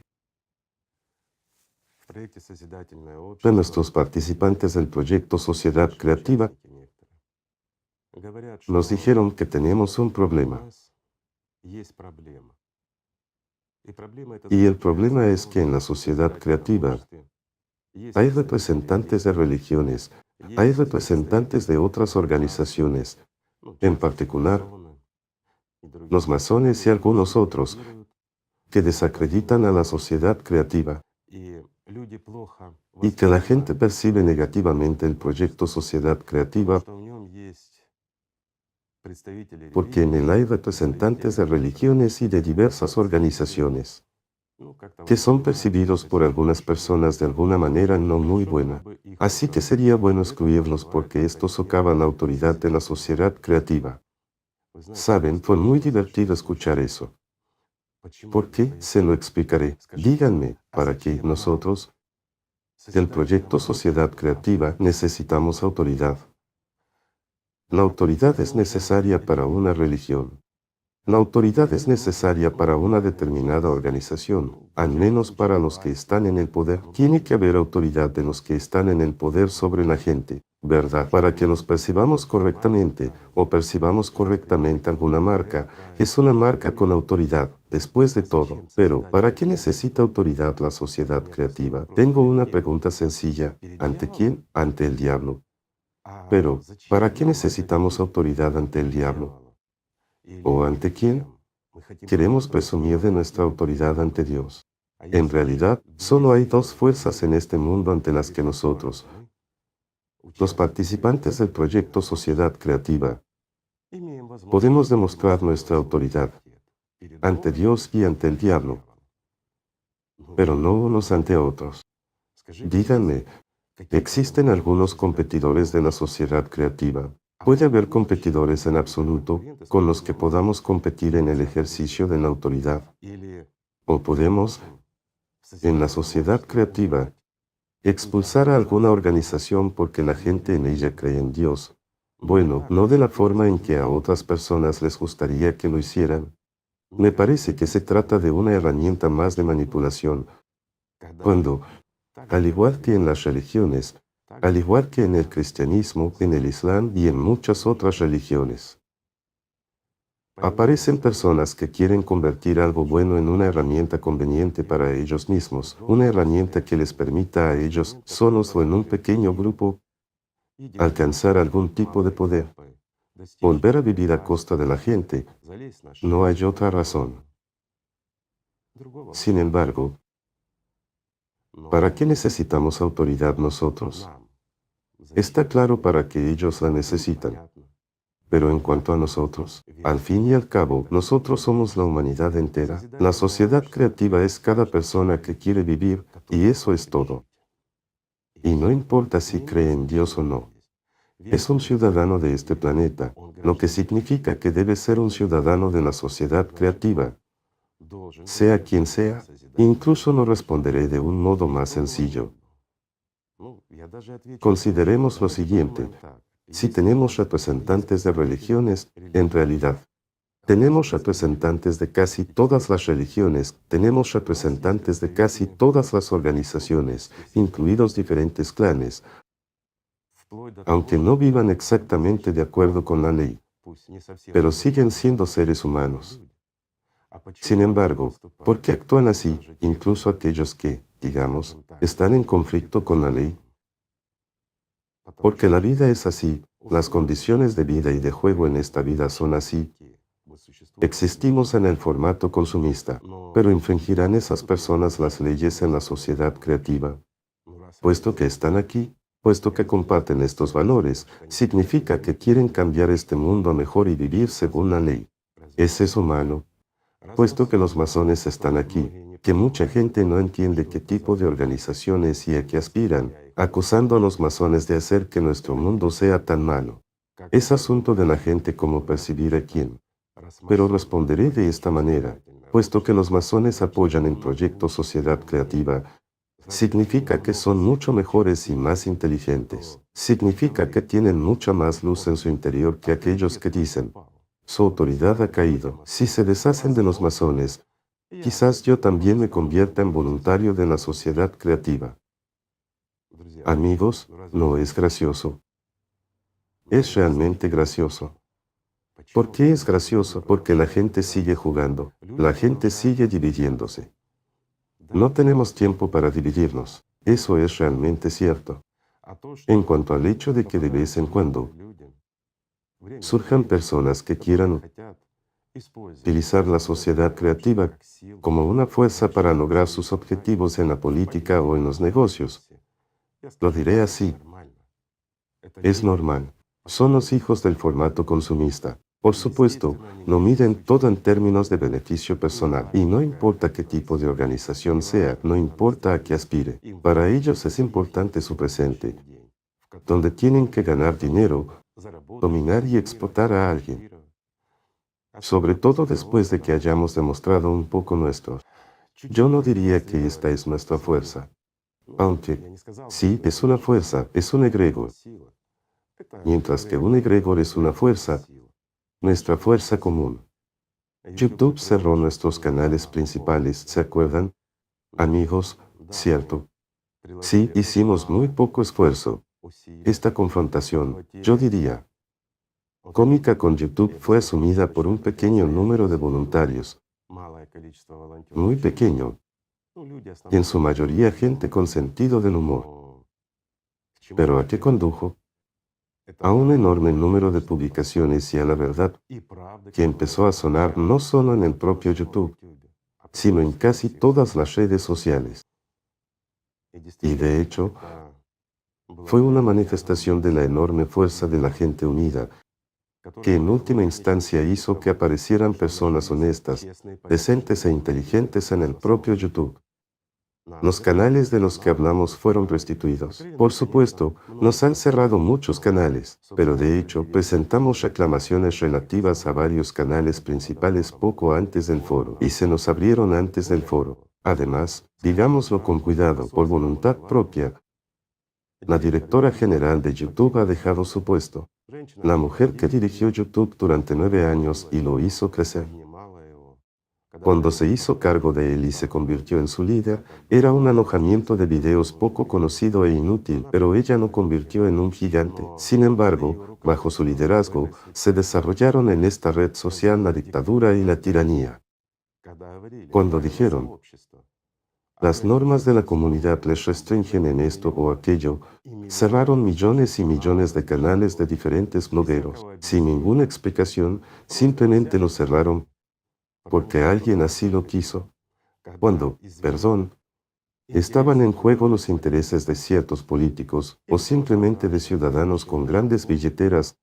de nuestros participantes del proyecto Sociedad Creativa nos dijeron que teníamos un problema. Y el problema es que en la sociedad creativa hay representantes de religiones, hay representantes de otras organizaciones, en particular los masones y algunos otros, que desacreditan a la sociedad creativa y que la gente percibe negativamente el proyecto Sociedad Creativa porque en él hay representantes de religiones y de diversas organizaciones que son percibidos por algunas personas de alguna manera no muy buena. Así que sería bueno excluirlos porque esto socava la autoridad de la sociedad creativa. Saben, fue muy divertido escuchar eso. ¿Por qué? Se lo explicaré. Díganme, ¿para qué nosotros, del proyecto Sociedad Creativa, necesitamos autoridad? La autoridad es necesaria para una religión. La autoridad es necesaria para una determinada organización, al menos para los que están en el poder. Tiene que haber autoridad de los que están en el poder sobre la gente, ¿verdad? Para que nos percibamos correctamente o percibamos correctamente alguna marca, es una marca con autoridad, después de todo. Pero, ¿para qué necesita autoridad la sociedad creativa? Tengo una pregunta sencilla. ¿Ante quién? Ante el diablo. Pero, ¿para qué necesitamos autoridad ante el diablo? ¿O ante quién? Queremos presumir de nuestra autoridad ante Dios. En realidad, solo hay dos fuerzas en este mundo ante las que nosotros, los participantes del proyecto Sociedad Creativa, podemos demostrar nuestra autoridad ante Dios y ante el diablo. pero no unos ante otros. Díganme, ¿existen algunos competidores de la sociedad creativa? ¿Puede haber competidores en absoluto con los que podamos competir en el ejercicio de la autoridad? ¿O podemos, en la sociedad creativa, expulsar a alguna organización porque la gente en ella cree en Dios? Bueno, no de la forma en que a otras personas les gustaría que lo hicieran. Me parece que se trata de una herramienta más de manipulación, cuando, al igual que en las religiones, al igual que en el cristianismo, en el islam y en muchas otras religiones, aparecen personas que quieren convertir algo bueno en una herramienta conveniente para ellos mismos, una herramienta que les permita a ellos, solos o en un pequeño grupo, alcanzar algún tipo de poder, volver a vivir a costa de la gente. No hay otra razón. Sin embargo, ¿para qué necesitamos autoridad nosotros? Está claro para que ellos la necesitan. Pero en cuanto a nosotros, al fin y al cabo, nosotros somos la humanidad entera. La sociedad creativa es cada persona que quiere vivir, y eso es todo. Y no importa si cree en Dios o no. Es un ciudadano de este planeta, lo que significa que debe ser un ciudadano de la sociedad creativa. Sea quien sea, incluso no responderé de un modo más sencillo. Consideremos lo siguiente. Si tenemos representantes de religiones, en realidad, tenemos representantes de casi todas las religiones, tenemos representantes de casi todas las organizaciones, incluidos diferentes clanes, aunque no vivan exactamente de acuerdo con la ley, pero siguen siendo seres humanos. Sin embargo, ¿por qué actúan así, incluso aquellos que, digamos, están en conflicto con la ley? Porque la vida es así, las condiciones de vida y de juego en esta vida son así. Existimos en el formato consumista, pero ¿infringirán esas personas las leyes en la sociedad creativa? Puesto que están aquí, puesto que comparten estos valores, significa que quieren cambiar este mundo a mejor y vivir según la ley. ¿Es eso malo? Puesto que los masones están aquí, que mucha gente no entiende qué tipo de organizaciones y a qué aspiran, acusando a los masones de hacer que nuestro mundo sea tan malo. Es asunto de la gente cómo percibir a quién. Pero responderé de esta manera, puesto que los masones apoyan el proyecto Sociedad Creativa, significa que son mucho mejores y más inteligentes. Significa que tienen mucha más luz en su interior que aquellos que dicen, su autoridad ha caído. Si se deshacen de los masones, quizás yo también me convierta en voluntario de la sociedad creativa. Amigos, no es gracioso. Es realmente gracioso. ¿Por qué es gracioso? Porque la gente sigue jugando, la gente sigue dividiéndose. No tenemos tiempo para dividirnos. Eso es realmente cierto. En cuanto al hecho de que de vez en cuando surjan personas que quieran utilizar la sociedad creativa como una fuerza para lograr sus objetivos en la política o en los negocios, lo diré así. Es normal. Son los hijos del formato consumista. Por supuesto, no miden todo en términos de beneficio personal. Y no importa qué tipo de organización sea, no importa a qué aspire. Para ellos es importante su presente, donde tienen que ganar dinero, dominar y explotar a alguien. Sobre todo después de que hayamos demostrado un poco nuestro. Yo no diría que esta es nuestra fuerza. Aunque, sí, es una fuerza, es un egregor. Mientras que un egregor es una fuerza, nuestra fuerza común. YouTube cerró nuestros canales principales, ¿se acuerdan? Amigos, cierto. Sí, hicimos muy poco esfuerzo. Esta confrontación, yo diría, cómica con YouTube fue asumida por un pequeño número de voluntarios, muy pequeño, y en su mayoría gente con sentido del humor. ¿Pero a qué condujo? A un enorme número de publicaciones y a la verdad, que empezó a sonar no solo en el propio YouTube, sino en casi todas las redes sociales. Y de hecho, fue una manifestación de la enorme fuerza de la gente unida, que en última instancia hizo que aparecieran personas honestas, decentes e inteligentes en el propio YouTube. Los canales de los que hablamos fueron restituidos. Por supuesto, nos han cerrado muchos canales, pero de hecho presentamos reclamaciones relativas a varios canales principales poco antes del foro, y se nos abrieron antes del foro. Además, digámoslo con cuidado, por voluntad propia, la directora general de YouTube ha dejado su puesto. La mujer que dirigió YouTube durante 9 años y lo hizo crecer. Cuando se hizo cargo de él y se convirtió en su líder, era un alojamiento de videos poco conocido e inútil, pero ella lo convirtió en un gigante. Sin embargo, bajo su liderazgo, se desarrollaron en esta red social la dictadura y la tiranía. Cuando dijeron, las normas de la comunidad les restringen en esto o aquello, cerraron millones y millones de canales de diferentes blogueros. Sin ninguna explicación, simplemente lo cerraron porque alguien así lo quiso. Cuando, perdón, estaban en juego los intereses de ciertos políticos o simplemente de ciudadanos con grandes billeteras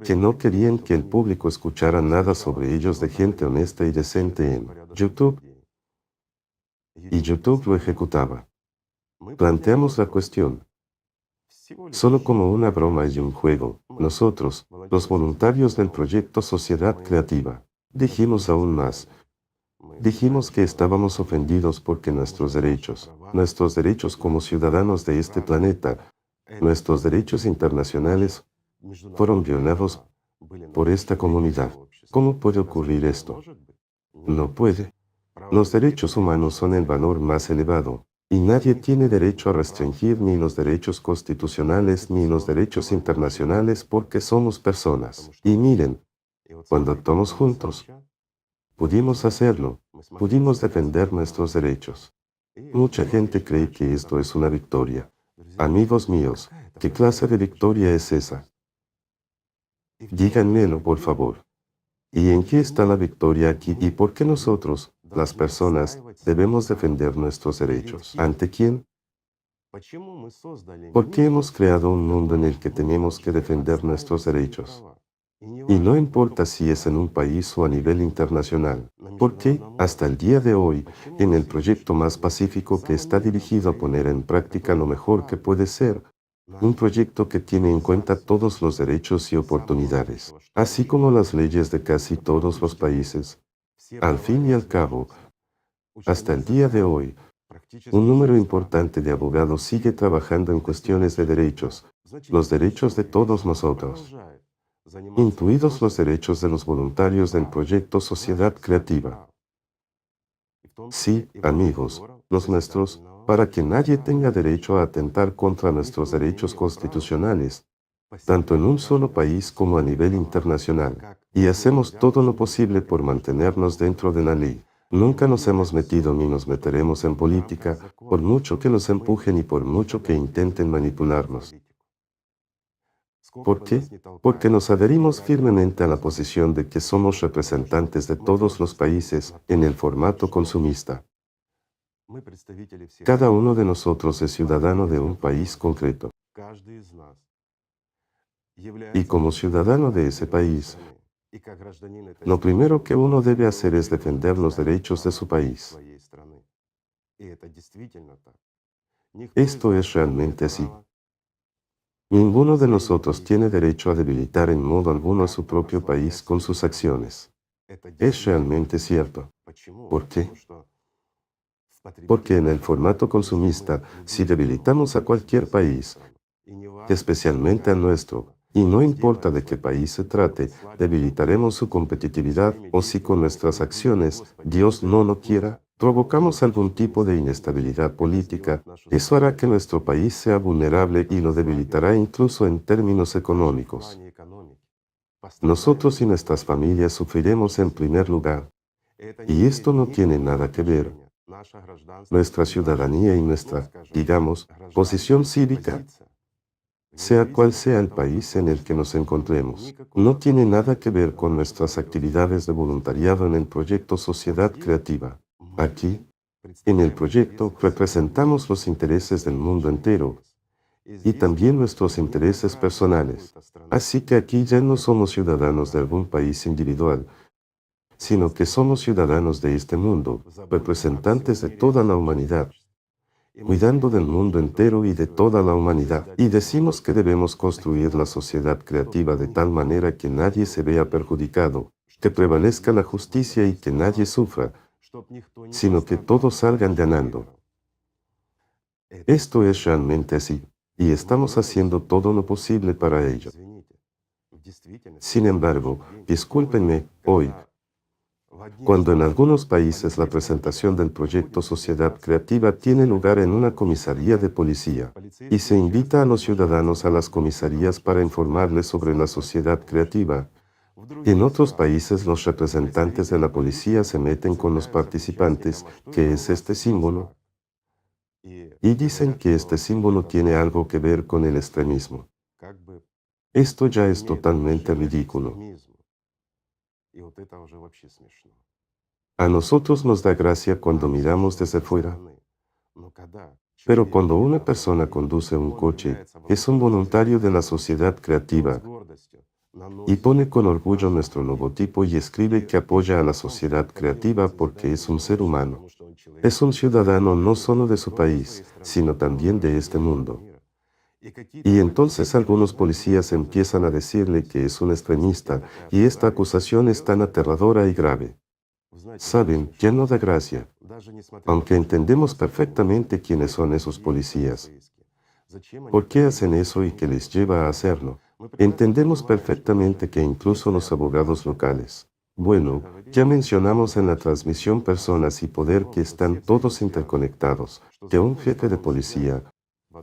que no querían que el público escuchara nada sobre ellos de gente honesta y decente en YouTube. Y YouTube lo ejecutaba. Planteamos la cuestión. Solo como una broma y un juego, nosotros, los voluntarios del proyecto Sociedad Creativa, dijimos aún más. Dijimos que estábamos ofendidos porque nuestros derechos como ciudadanos de este planeta, nuestros derechos internacionales, fueron violados por esta comunidad. ¿Cómo puede ocurrir esto? No puede. Los derechos humanos son el valor más elevado, y nadie tiene derecho a restringir ni los derechos constitucionales ni los derechos internacionales porque somos personas. Y miren, cuando actuamos juntos, pudimos hacerlo, pudimos defender nuestros derechos. Mucha gente cree que esto es una victoria. Amigos míos, ¿qué clase de victoria es esa? Díganmelo, por favor. ¿Y en qué está la victoria aquí? ¿Y por qué nosotros, las personas, debemos defender nuestros derechos? ¿Ante quién? ¿Por qué hemos creado un mundo en el que tenemos que defender nuestros derechos? Y no importa si es en un país o a nivel internacional, porque, hasta el día de hoy, en el proyecto más pacífico que está dirigido a poner en práctica lo mejor que puede ser, un proyecto que tiene en cuenta todos los derechos y oportunidades, así como las leyes de casi todos los países. Al fin y al cabo, hasta el día de hoy, un número importante de abogados sigue trabajando en cuestiones de derechos, los derechos de todos nosotros, incluidos los derechos de los voluntarios del proyecto Sociedad Creativa. Sí, amigos, los nuestros, para que nadie tenga derecho a atentar contra nuestros derechos constitucionales, tanto en un solo país como a nivel internacional. Y hacemos todo lo posible por mantenernos dentro de la ley. Nunca nos hemos metido ni nos meteremos en política, por mucho que nos empujen y por mucho que intenten manipularnos. ¿Por qué? Porque nos adherimos firmemente a la posición de que somos representantes de todos los países en el formato consumista. Cada uno de nosotros es ciudadano de un país concreto. Y como ciudadano de ese país, lo primero que uno debe hacer es defender los derechos de su país. Esto es realmente así. Ninguno de nosotros tiene derecho a debilitar en modo alguno a su propio país con sus acciones. Es realmente cierto. ¿Por qué? Porque en el formato consumista, si debilitamos a cualquier país, especialmente al nuestro, y no importa de qué país se trate, debilitaremos su competitividad o si con nuestras acciones, Dios no lo quiera, provocamos algún tipo de inestabilidad política, eso hará que nuestro país sea vulnerable y lo debilitará incluso en términos económicos. Nosotros y nuestras familias sufriremos en primer lugar. Y esto no tiene nada que ver. Nuestra ciudadanía y nuestra, digamos, posición cívica, sea cual sea el país en el que nos encontremos, no tiene nada que ver con nuestras actividades de voluntariado en el proyecto Sociedad Creativa. Aquí, en el proyecto, representamos los intereses del mundo entero y también nuestros intereses personales. Así que aquí ya no somos ciudadanos de algún país individual, sino que somos ciudadanos de este mundo, representantes de toda la humanidad. cuidando del mundo entero y de toda la humanidad. Y decimos que debemos construir la sociedad creativa de tal manera que nadie se vea perjudicado, que prevalezca la justicia y que nadie sufra, sino que todos salgan ganando. Esto es realmente así, y estamos haciendo todo lo posible para ello. Sin embargo, discúlpenme, hoy, cuando en algunos países la presentación del proyecto Sociedad Creativa tiene lugar en una comisaría de policía, y se invita a los ciudadanos a las comisarías para informarles sobre la sociedad creativa, en otros países los representantes de la policía se meten con los participantes, que es este símbolo, y dicen que este símbolo tiene algo que ver con el extremismo. Esto ya es totalmente ridículo. A nosotros nos da gracia cuando miramos desde fuera, pero cuando una persona conduce un coche, es un voluntario de la sociedad creativa, y pone con orgullo nuestro logotipo y escribe que apoya a la sociedad creativa porque es un ser humano. Es un ciudadano no solo de su país, sino también de este mundo. Y entonces algunos policías empiezan a decirle que es un extremista, y esta acusación es tan aterradora y grave. Saben, ya no da gracia, aunque entendemos perfectamente quiénes son esos policías. ¿Por qué hacen eso y qué les lleva a hacerlo? Entendemos perfectamente que incluso los abogados locales. Bueno, ya mencionamos en la transmisión personas y poder que están todos interconectados, que un jefe de policía,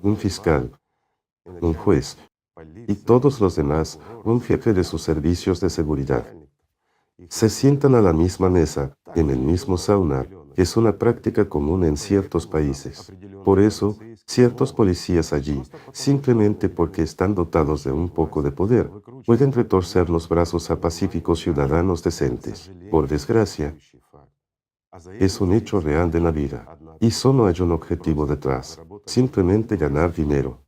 un fiscal, un juez y todos los demás, un jefe de sus servicios de seguridad. Se sientan a la misma mesa, en el mismo sauna, que es una práctica común en ciertos países. Por eso, ciertos policías allí, simplemente porque están dotados de un poco de poder, pueden retorcer los brazos a pacíficos ciudadanos decentes. Por desgracia, es un hecho real de la vida. Y solo hay un objetivo detrás, simplemente ganar dinero.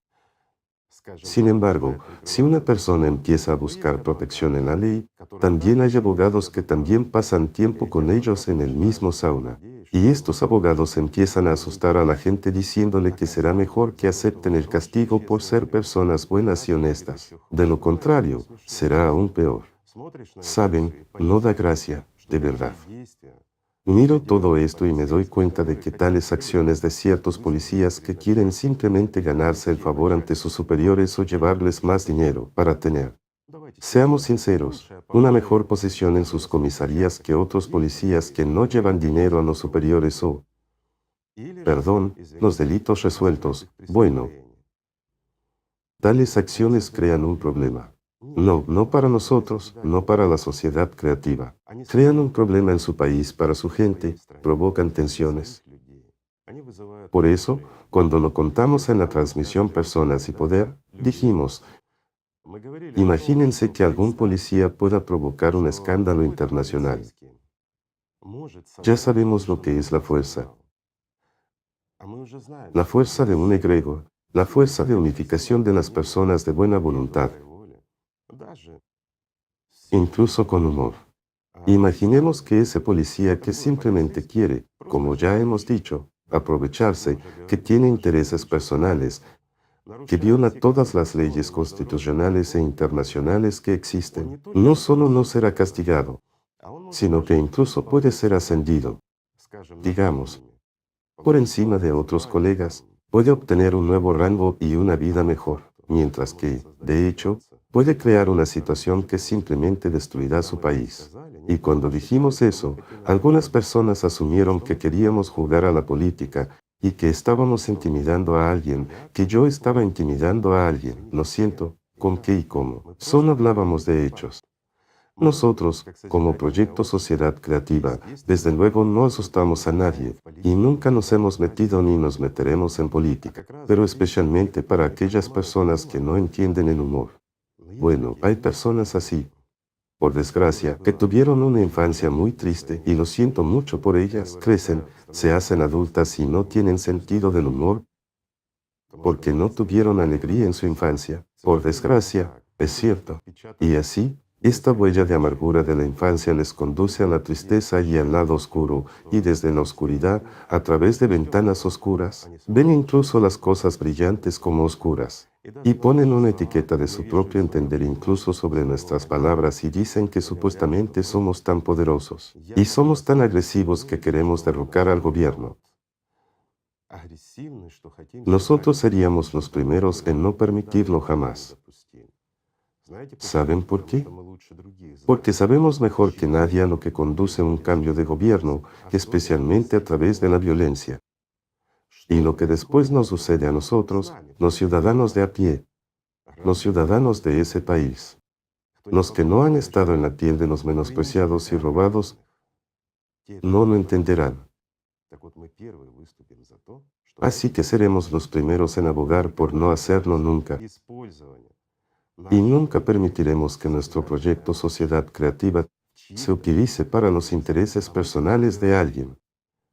Sin embargo, si una persona empieza a buscar protección en la ley, también hay abogados que también pasan tiempo con ellos en el mismo sauna. Y estos abogados empiezan a asustar a la gente diciéndole que será mejor que acepten el castigo por ser personas buenas y honestas. De lo contrario, será aún peor. Saben, no da gracia, de verdad. Miro todo esto y me doy cuenta de que tales acciones de ciertos policías que quieren simplemente ganarse el favor ante sus superiores o llevarles más dinero para tener, seamos sinceros, una mejor posición en sus comisarías que otros policías que no llevan dinero a los superiores o, perdón, los delitos resueltos, bueno, tales acciones crean un problema. No para nosotros, no para la sociedad creativa. Crean un problema en su país para su gente, provocan tensiones. Por eso, cuando lo contamos en la transmisión Personas y Poder, dijimos, imagínense que algún policía pueda provocar un escándalo internacional. Ya sabemos lo que es la fuerza. La fuerza de un egregor, la fuerza de unificación de las personas de buena voluntad, incluso con humor. Imaginemos que ese policía que simplemente quiere, como ya hemos dicho, aprovecharse, que tiene intereses personales, que viola todas las leyes constitucionales e internacionales que existen, no solo no será castigado, sino que incluso puede ser ascendido, digamos, por encima de otros colegas, puede obtener un nuevo rango y una vida mejor, mientras que, de hecho, puede crear una situación que simplemente destruirá su país. Y cuando dijimos eso, algunas personas asumieron que queríamos jugar a la política y que estábamos intimidando a alguien, que yo estaba intimidando a alguien. Lo siento, ¿con qué y cómo? Solo hablábamos de hechos. Nosotros, como Proyecto Sociedad Creativa, desde luego no asustamos a nadie y nunca nos hemos metido ni nos meteremos en política, pero especialmente para aquellas personas que no entienden el humor. Bueno, hay personas así, por desgracia, que tuvieron una infancia muy triste y lo siento mucho por ellas, crecen, se hacen adultas y no tienen sentido del humor porque no tuvieron alegría en su infancia, por desgracia, es cierto. Y así, Esta huella de amargura de la infancia les conduce a la tristeza y al lado oscuro, y desde la oscuridad, a través de ventanas oscuras, ven incluso las cosas brillantes como oscuras. Y ponen una etiqueta de su propio entender incluso sobre nuestras palabras y dicen que supuestamente somos tan poderosos y somos tan agresivos que queremos derrocar al gobierno. Nosotros seríamos los primeros en no permitirlo jamás. ¿Saben por qué? Porque sabemos mejor que nadie a lo que conduce un cambio de gobierno, especialmente a través de la violencia. Y lo que después nos sucede a nosotros, los ciudadanos de a pie, los ciudadanos de ese país, los que no han estado en la piel de los menospreciados y robados, no lo entenderán. Así que seremos los primeros en abogar por no hacerlo nunca. Y nunca permitiremos que nuestro proyecto Sociedad Creativa se utilice para los intereses personales de alguien.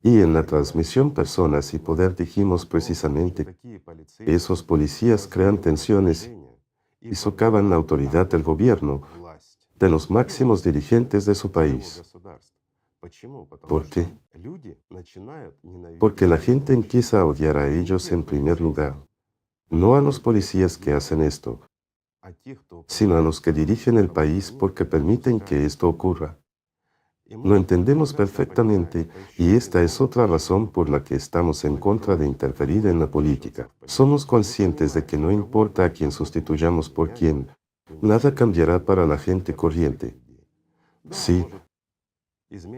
Y en la transmisión Personas y Poder dijimos precisamente que esos policías crean tensiones y socavan la autoridad del gobierno, de los máximos dirigentes de su país. ¿Por qué? Porque la gente empieza a odiar a ellos en primer lugar, no a los policías que hacen esto, sino a los que dirigen el país porque permiten que esto ocurra. Lo entendemos perfectamente y esta es otra razón por la que estamos en contra de interferir en la política. Somos conscientes de que no importa a quién sustituyamos por quién, nada cambiará para la gente corriente. Sí,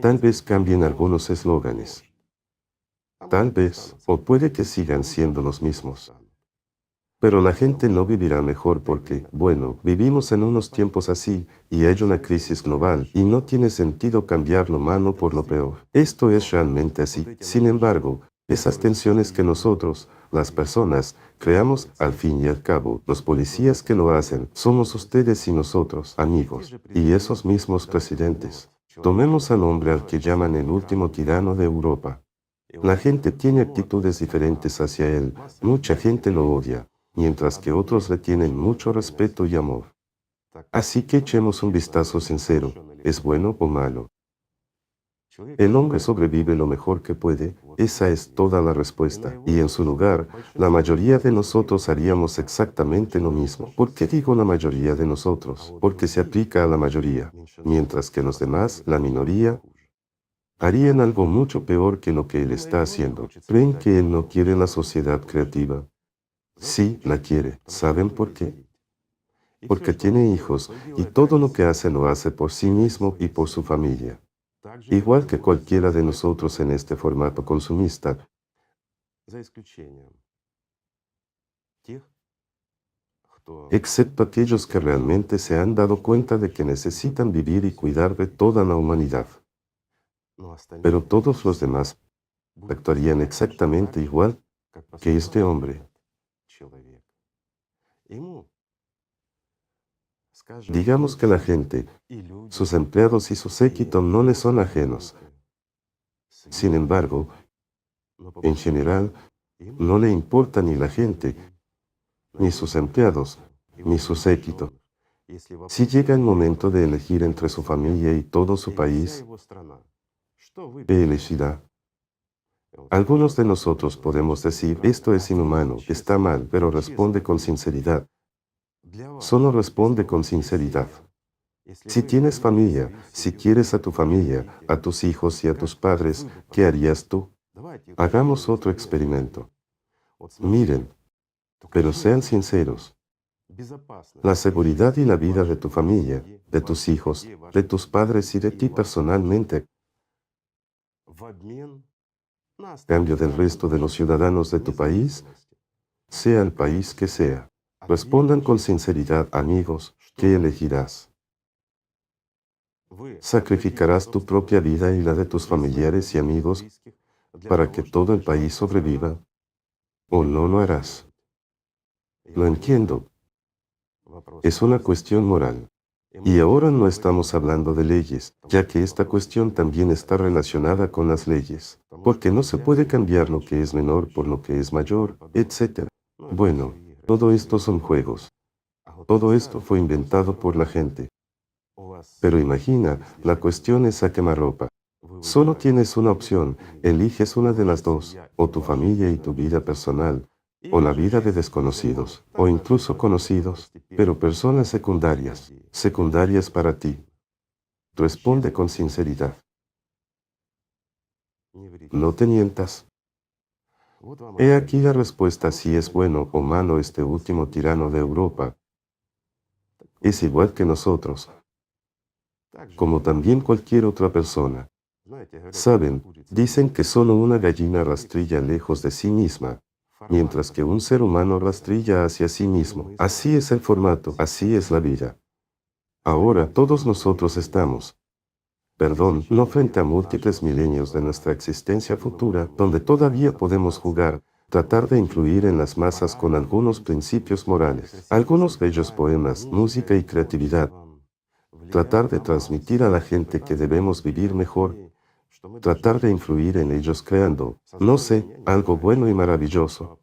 tal vez cambien algunos eslóganes. Tal vez, o puede que sigan siendo los mismos. Pero la gente no vivirá mejor porque, bueno, vivimos en unos tiempos así, y hay una crisis global, y no tiene sentido cambiar lo malo por lo peor. Esto es realmente así. Sin embargo, esas tensiones que nosotros, las personas, creamos, al fin y al cabo, los policías que lo hacen, somos ustedes y nosotros, amigos, y esos mismos presidentes. Tomemos al hombre al que llaman el último tirano de Europa. La gente tiene actitudes diferentes hacia él, mucha gente lo odia, mientras que otros le tienen mucho respeto y amor. Así que echemos un vistazo sincero, ¿es bueno o malo? El hombre sobrevive lo mejor que puede, esa es toda la respuesta, y en su lugar, la mayoría de nosotros haríamos exactamente lo mismo. ¿Por qué digo la mayoría de nosotros? Porque se aplica a la mayoría, mientras que los demás, la minoría, harían algo mucho peor que lo que él está haciendo. ¿Creen que él no quiere la sociedad creativa? Sí, la quiere. ¿Saben por qué? Porque tiene hijos y todo lo que hace lo hace por sí mismo y por su familia. Igual que cualquiera de nosotros en este formato consumista, excepto aquellos que realmente se han dado cuenta de que necesitan vivir y cuidar de toda la humanidad. Pero todos los demás actuarían exactamente igual que este hombre. Digamos que la gente, sus empleados y su séquito no le son ajenos. Sin embargo, en general, no le importa ni la gente, ni sus empleados, ni su séquito. Si llega el momento de elegir entre su familia y todo su país, ¿qué elegirá? Algunos de nosotros podemos decir, esto es inhumano, está mal, pero responde con sinceridad. Solo responde con sinceridad. Si tienes familia, si quieres a tu familia, a tus hijos y a tus padres, ¿qué harías tú? Hagamos otro experimento. Miren, pero sean sinceros. La seguridad y la vida de tu familia, de tus hijos, de tus padres y de ti personalmente, a cambio del resto de los ciudadanos de tu país, sea el país que sea. Respondan con sinceridad, amigos, ¿qué elegirás? ¿Sacrificarás tu propia vida y la de tus familiares y amigos para que todo el país sobreviva? ¿O no lo harás? Lo entiendo. Es una cuestión moral. Y ahora no estamos hablando de leyes, ya que esta cuestión también está relacionada con las leyes, porque no se puede cambiar lo que es menor por lo que es mayor, etc. Bueno, todo esto son juegos. Todo esto fue inventado por la gente. Pero imagina, la cuestión es a quemarropa. Solo tienes una opción, eliges una de las dos, o tu familia y tu vida personal, o la vida de desconocidos, o incluso conocidos, pero personas secundarias, secundarias para ti. Responde con sinceridad. No te mientas. He aquí la respuesta si es bueno o malo este último tirano de Europa. Es igual que nosotros, como también cualquier otra persona. Saben, dicen que solo una gallina rastrilla lejos de sí misma, mientras que un ser humano rastrilla hacia sí mismo. Así es el formato, así es la vida. Ahora todos nosotros estamos, perdón, no frente a múltiples milenios de nuestra existencia futura, donde todavía podemos jugar, tratar de influir en las masas con algunos principios morales, algunos bellos poemas, música y creatividad, tratar de transmitir a la gente que debemos vivir mejor, tratar de influir en ellos creando, no sé, algo bueno y maravilloso,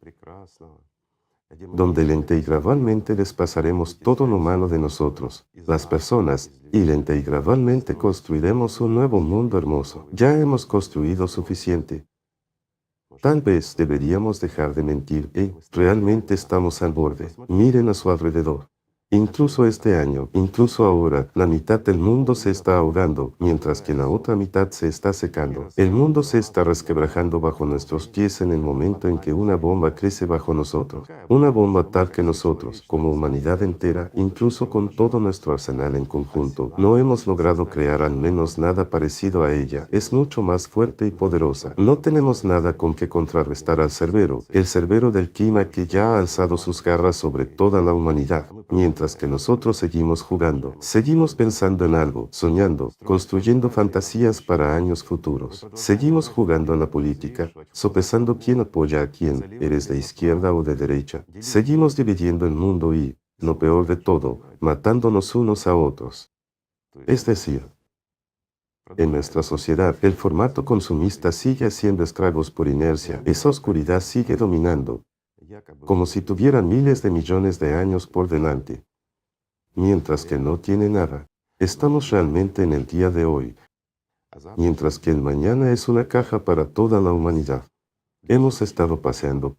donde lenta y gradualmente les pasaremos todo lo malo de nosotros, las personas, y lenta y gradualmente construiremos un nuevo mundo hermoso. Ya hemos construido suficiente. Tal vez deberíamos dejar de mentir, realmente estamos al borde. Miren a su alrededor. Incluso este año, incluso ahora, la mitad del mundo se está ahogando, mientras que la otra mitad se está secando. El mundo se está resquebrajando bajo nuestros pies en el momento en que una bomba crece bajo nosotros. Una bomba tal que nosotros, como humanidad entera, incluso con todo nuestro arsenal en conjunto, no hemos logrado crear al menos nada parecido a ella. Es mucho más fuerte y poderosa. No tenemos nada con que contrarrestar al Cerbero, el Cerbero del clima que ya ha alzado sus garras sobre toda la humanidad. Mientras que nosotros seguimos jugando, seguimos pensando en algo, soñando, construyendo fantasías para años futuros. Seguimos jugando en la política, sopesando quién apoya a quién, eres de izquierda o de derecha. Seguimos dividiendo el mundo y, lo peor de todo, matándonos unos a otros. Es decir, en nuestra sociedad, el formato consumista sigue haciendo estragos por inercia. Esa oscuridad sigue dominando, como si tuvieran miles de millones de años por delante. Mientras que no tiene nada. Estamos realmente en el día de hoy, mientras que el mañana es una caja para toda la humanidad. Hemos estado paseando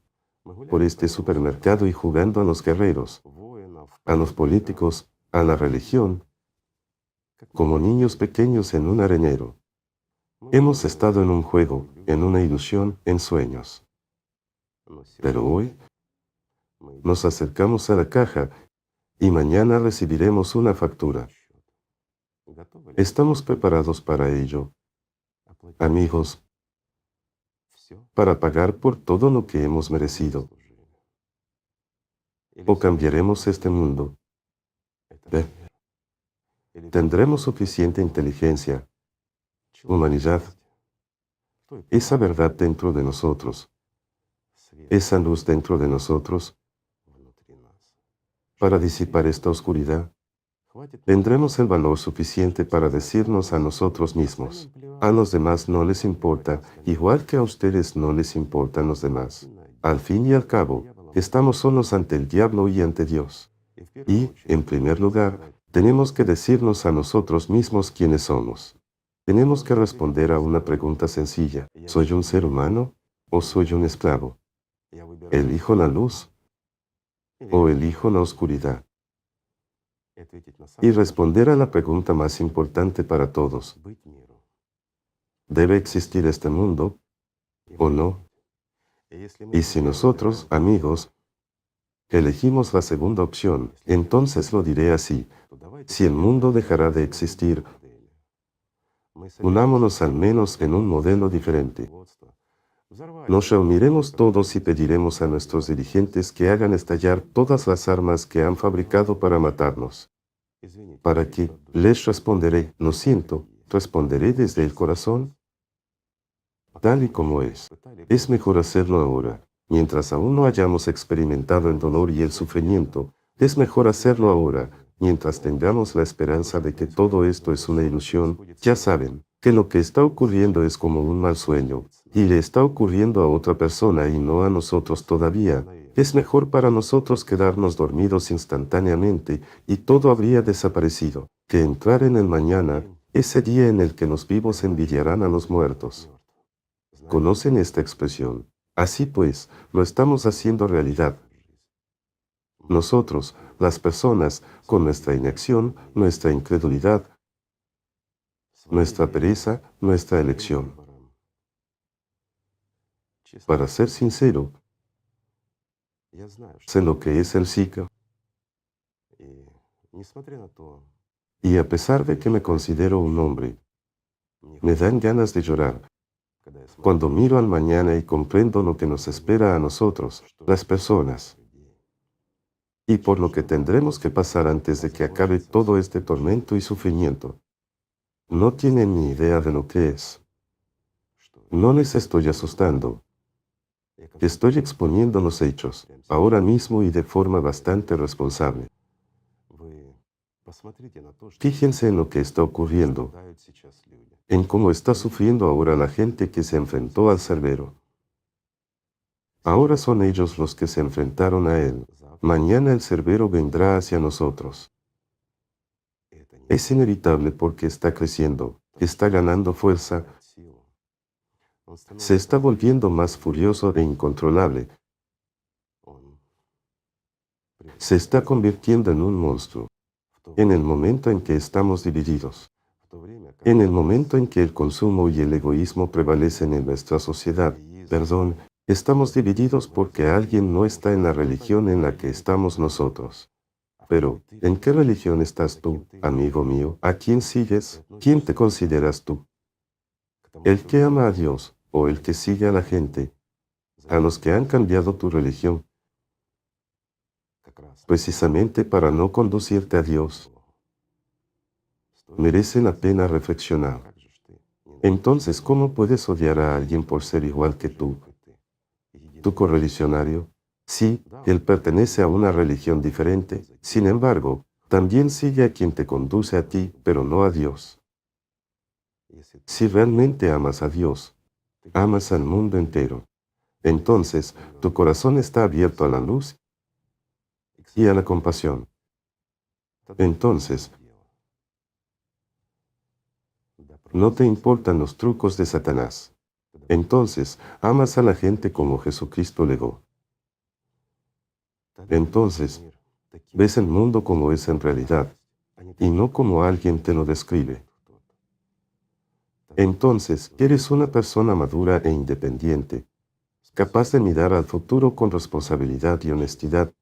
por este supermercado y jugando a los guerreros, a los políticos, a la religión, como niños pequeños en un arenero. Hemos estado en un juego, en una ilusión, en sueños. Pero hoy nos acercamos a la caja y mañana recibiremos una factura. ¿Estamos preparados para ello, amigos, para pagar por todo lo que hemos merecido? ¿O cambiaremos este mundo? ¿Tendremos suficiente inteligencia, humanidad, esa verdad dentro de nosotros, esa luz dentro de nosotros, para disipar esta oscuridad? Tendremos el valor suficiente para decirnos a nosotros mismos, a los demás no les importa, igual que a ustedes no les importan los demás. Al fin y al cabo, estamos solos ante el diablo y ante Dios. Y, en primer lugar, tenemos que decirnos a nosotros mismos quiénes somos. Tenemos que responder a una pregunta sencilla. ¿Soy un ser humano o soy un esclavo? ¿Elijo la luz o elijo la oscuridad? Y responder a la pregunta más importante para todos. ¿Debe existir este mundo o no? Y si nosotros, amigos, elegimos la segunda opción, entonces lo diré así: si el mundo dejará de existir, unámonos al menos en un modelo diferente. Nos reuniremos todos y pediremos a nuestros dirigentes que hagan estallar todas las armas que han fabricado para matarnos. ¿Para qué? Les responderé, lo siento, responderé desde el corazón, tal y como es. Es mejor hacerlo ahora, mientras aún no hayamos experimentado el dolor y el sufrimiento. Es mejor hacerlo ahora, mientras tengamos la esperanza de que todo esto es una ilusión. Ya saben, que lo que está ocurriendo es como un mal sueño, y le está ocurriendo a otra persona y no a nosotros todavía. Es mejor para nosotros quedarnos dormidos instantáneamente y todo habría desaparecido. que entrar en el mañana, ese día en el que los vivos envidiarán a los muertos. ¿Conocen esta expresión? Así pues, lo estamos haciendo realidad. Nosotros, las personas, con nuestra inacción, nuestra incredulidad, nuestra pereza, nuestra elección. Para ser sincero, sé lo que es el Zika, y a pesar de que me considero un hombre, me dan ganas de llorar cuando miro al mañana y comprendo lo que nos espera a nosotros, las personas, y por lo que tendremos que pasar antes de que acabe todo este tormento y sufrimiento. No tienen ni idea de lo que es. No les estoy asustando. Estoy exponiendo los hechos, ahora mismo y de forma bastante responsable. Fíjense en lo que está ocurriendo, en cómo está sufriendo ahora la gente que se enfrentó al Cerbero. Ahora son ellos los que se enfrentaron a él. Mañana el Cerbero vendrá hacia nosotros. Es inevitable porque está creciendo, está ganando fuerza, se está volviendo más furioso e incontrolable. Se está convirtiendo en un monstruo. En el momento en que estamos divididos, en el momento en que el consumo y el egoísmo prevalecen en nuestra sociedad, estamos divididos porque alguien no está en la religión en la que estamos nosotros. Pero, ¿en qué religión estás tú, amigo mío? ¿A quién sigues? ¿Quién te consideras tú? ¿El que ama a Dios o el que sigue a la gente? A los que han cambiado tu religión, precisamente para no conducirte a Dios. Merece la pena reflexionar. Entonces, ¿cómo puedes odiar a alguien por ser igual que tú? ¿Tu correligionario? Sí, él pertenece a una religión diferente. Sin embargo, también sigue a quien te conduce a ti, pero no a Dios. Si realmente amas a Dios, amas al mundo entero. Entonces, tu corazón está abierto a la luz y a la compasión. Entonces, no te importan los trucos de Satanás. Entonces, amas a la gente como Jesucristo legó. Entonces, ves el mundo como es en realidad, y no como alguien te lo describe. Entonces, eres una persona madura e independiente, capaz de mirar al futuro con responsabilidad y honestidad,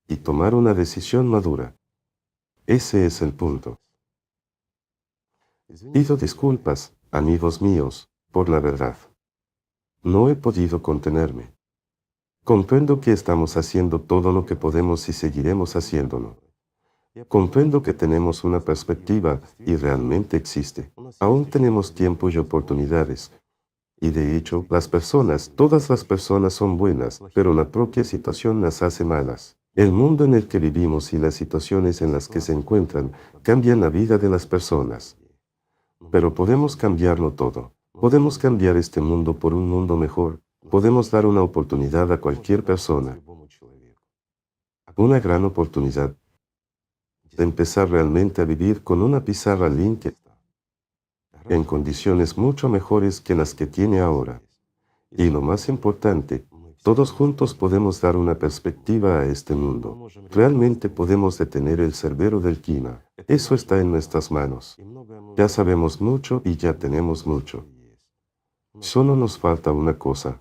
y tomar una decisión madura. Ese es el punto. Pido disculpas, amigos míos, por la verdad. No he podido contenerme. Comprendo que estamos haciendo todo lo que podemos y seguiremos haciéndolo. Comprendo que tenemos una perspectiva y realmente existe. Aún tenemos tiempo y oportunidades. Y de hecho, todas las personas son buenas, pero la propia situación las hace malas. El mundo en el que vivimos y las situaciones en las que se encuentran cambian la vida de las personas. Pero podemos cambiarlo todo. Podemos cambiar este mundo por un mundo mejor. Podemos dar una oportunidad a cualquier persona. Una gran oportunidad de empezar realmente a vivir con una pizarra limpia, en condiciones mucho mejores que las que tiene ahora. Y lo más importante, todos juntos podemos dar una perspectiva a este mundo. Realmente podemos detener el Cerbero del clima. Eso está en nuestras manos. Ya sabemos mucho y ya tenemos mucho. Solo nos falta una cosa: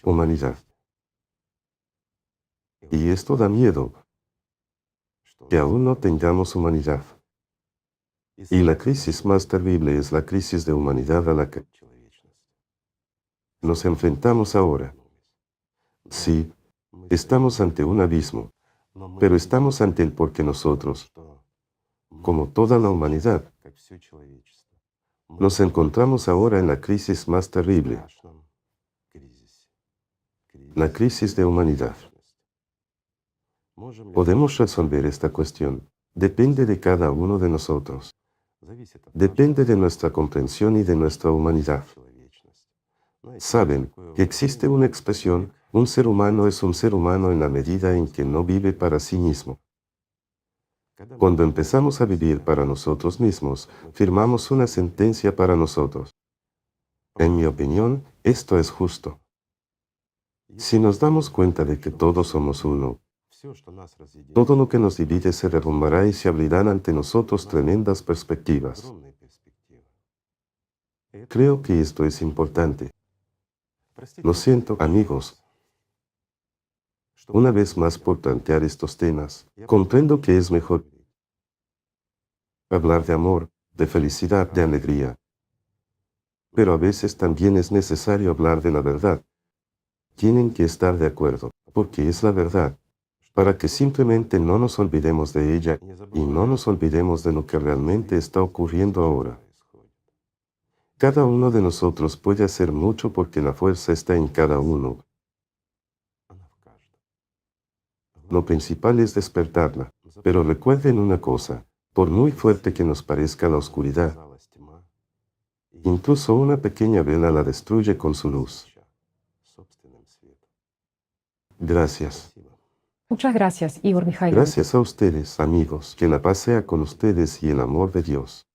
humanidad. Y esto da miedo, que aún no tengamos humanidad. Y la crisis más terrible es la crisis de humanidad a la que nos enfrentamos ahora. Sí, estamos ante un abismo, pero estamos ante él porque nosotros, como toda la humanidad, nos encontramos ahora en la crisis más terrible, la crisis de humanidad. ¿Podemos resolver esta cuestión? Depende de cada uno de nosotros. Depende de nuestra comprensión y de nuestra humanidad. Saben que existe una expresión Un ser humano es un ser humano en la medida en que no vive para sí mismo. Cuando empezamos a vivir para nosotros mismos, firmamos una sentencia para nosotros. En mi opinión, esto es justo. Si nos damos cuenta de que todos somos uno, todo lo que nos divide se derrumbará y se abrirán ante nosotros tremendas perspectivas. Creo que esto es importante. Lo siento, amigos, una vez más por plantear estos temas. Comprendo que es mejor hablar de amor, de felicidad, de alegría. Pero a veces también es necesario hablar de la verdad. Tienen que estar de acuerdo, porque es la verdad, para que simplemente no nos olvidemos de ella y no nos olvidemos de lo que realmente está ocurriendo ahora. Cada uno de nosotros puede hacer mucho porque la fuerza está en cada uno. Lo principal es despertarla. Pero recuerden una cosa, por muy fuerte que nos parezca la oscuridad, incluso una pequeña vela la destruye con su luz. Gracias. Muchas gracias, Igor Mikhailovich. Gracias a ustedes, amigos. Que la paz sea con ustedes y el amor de Dios.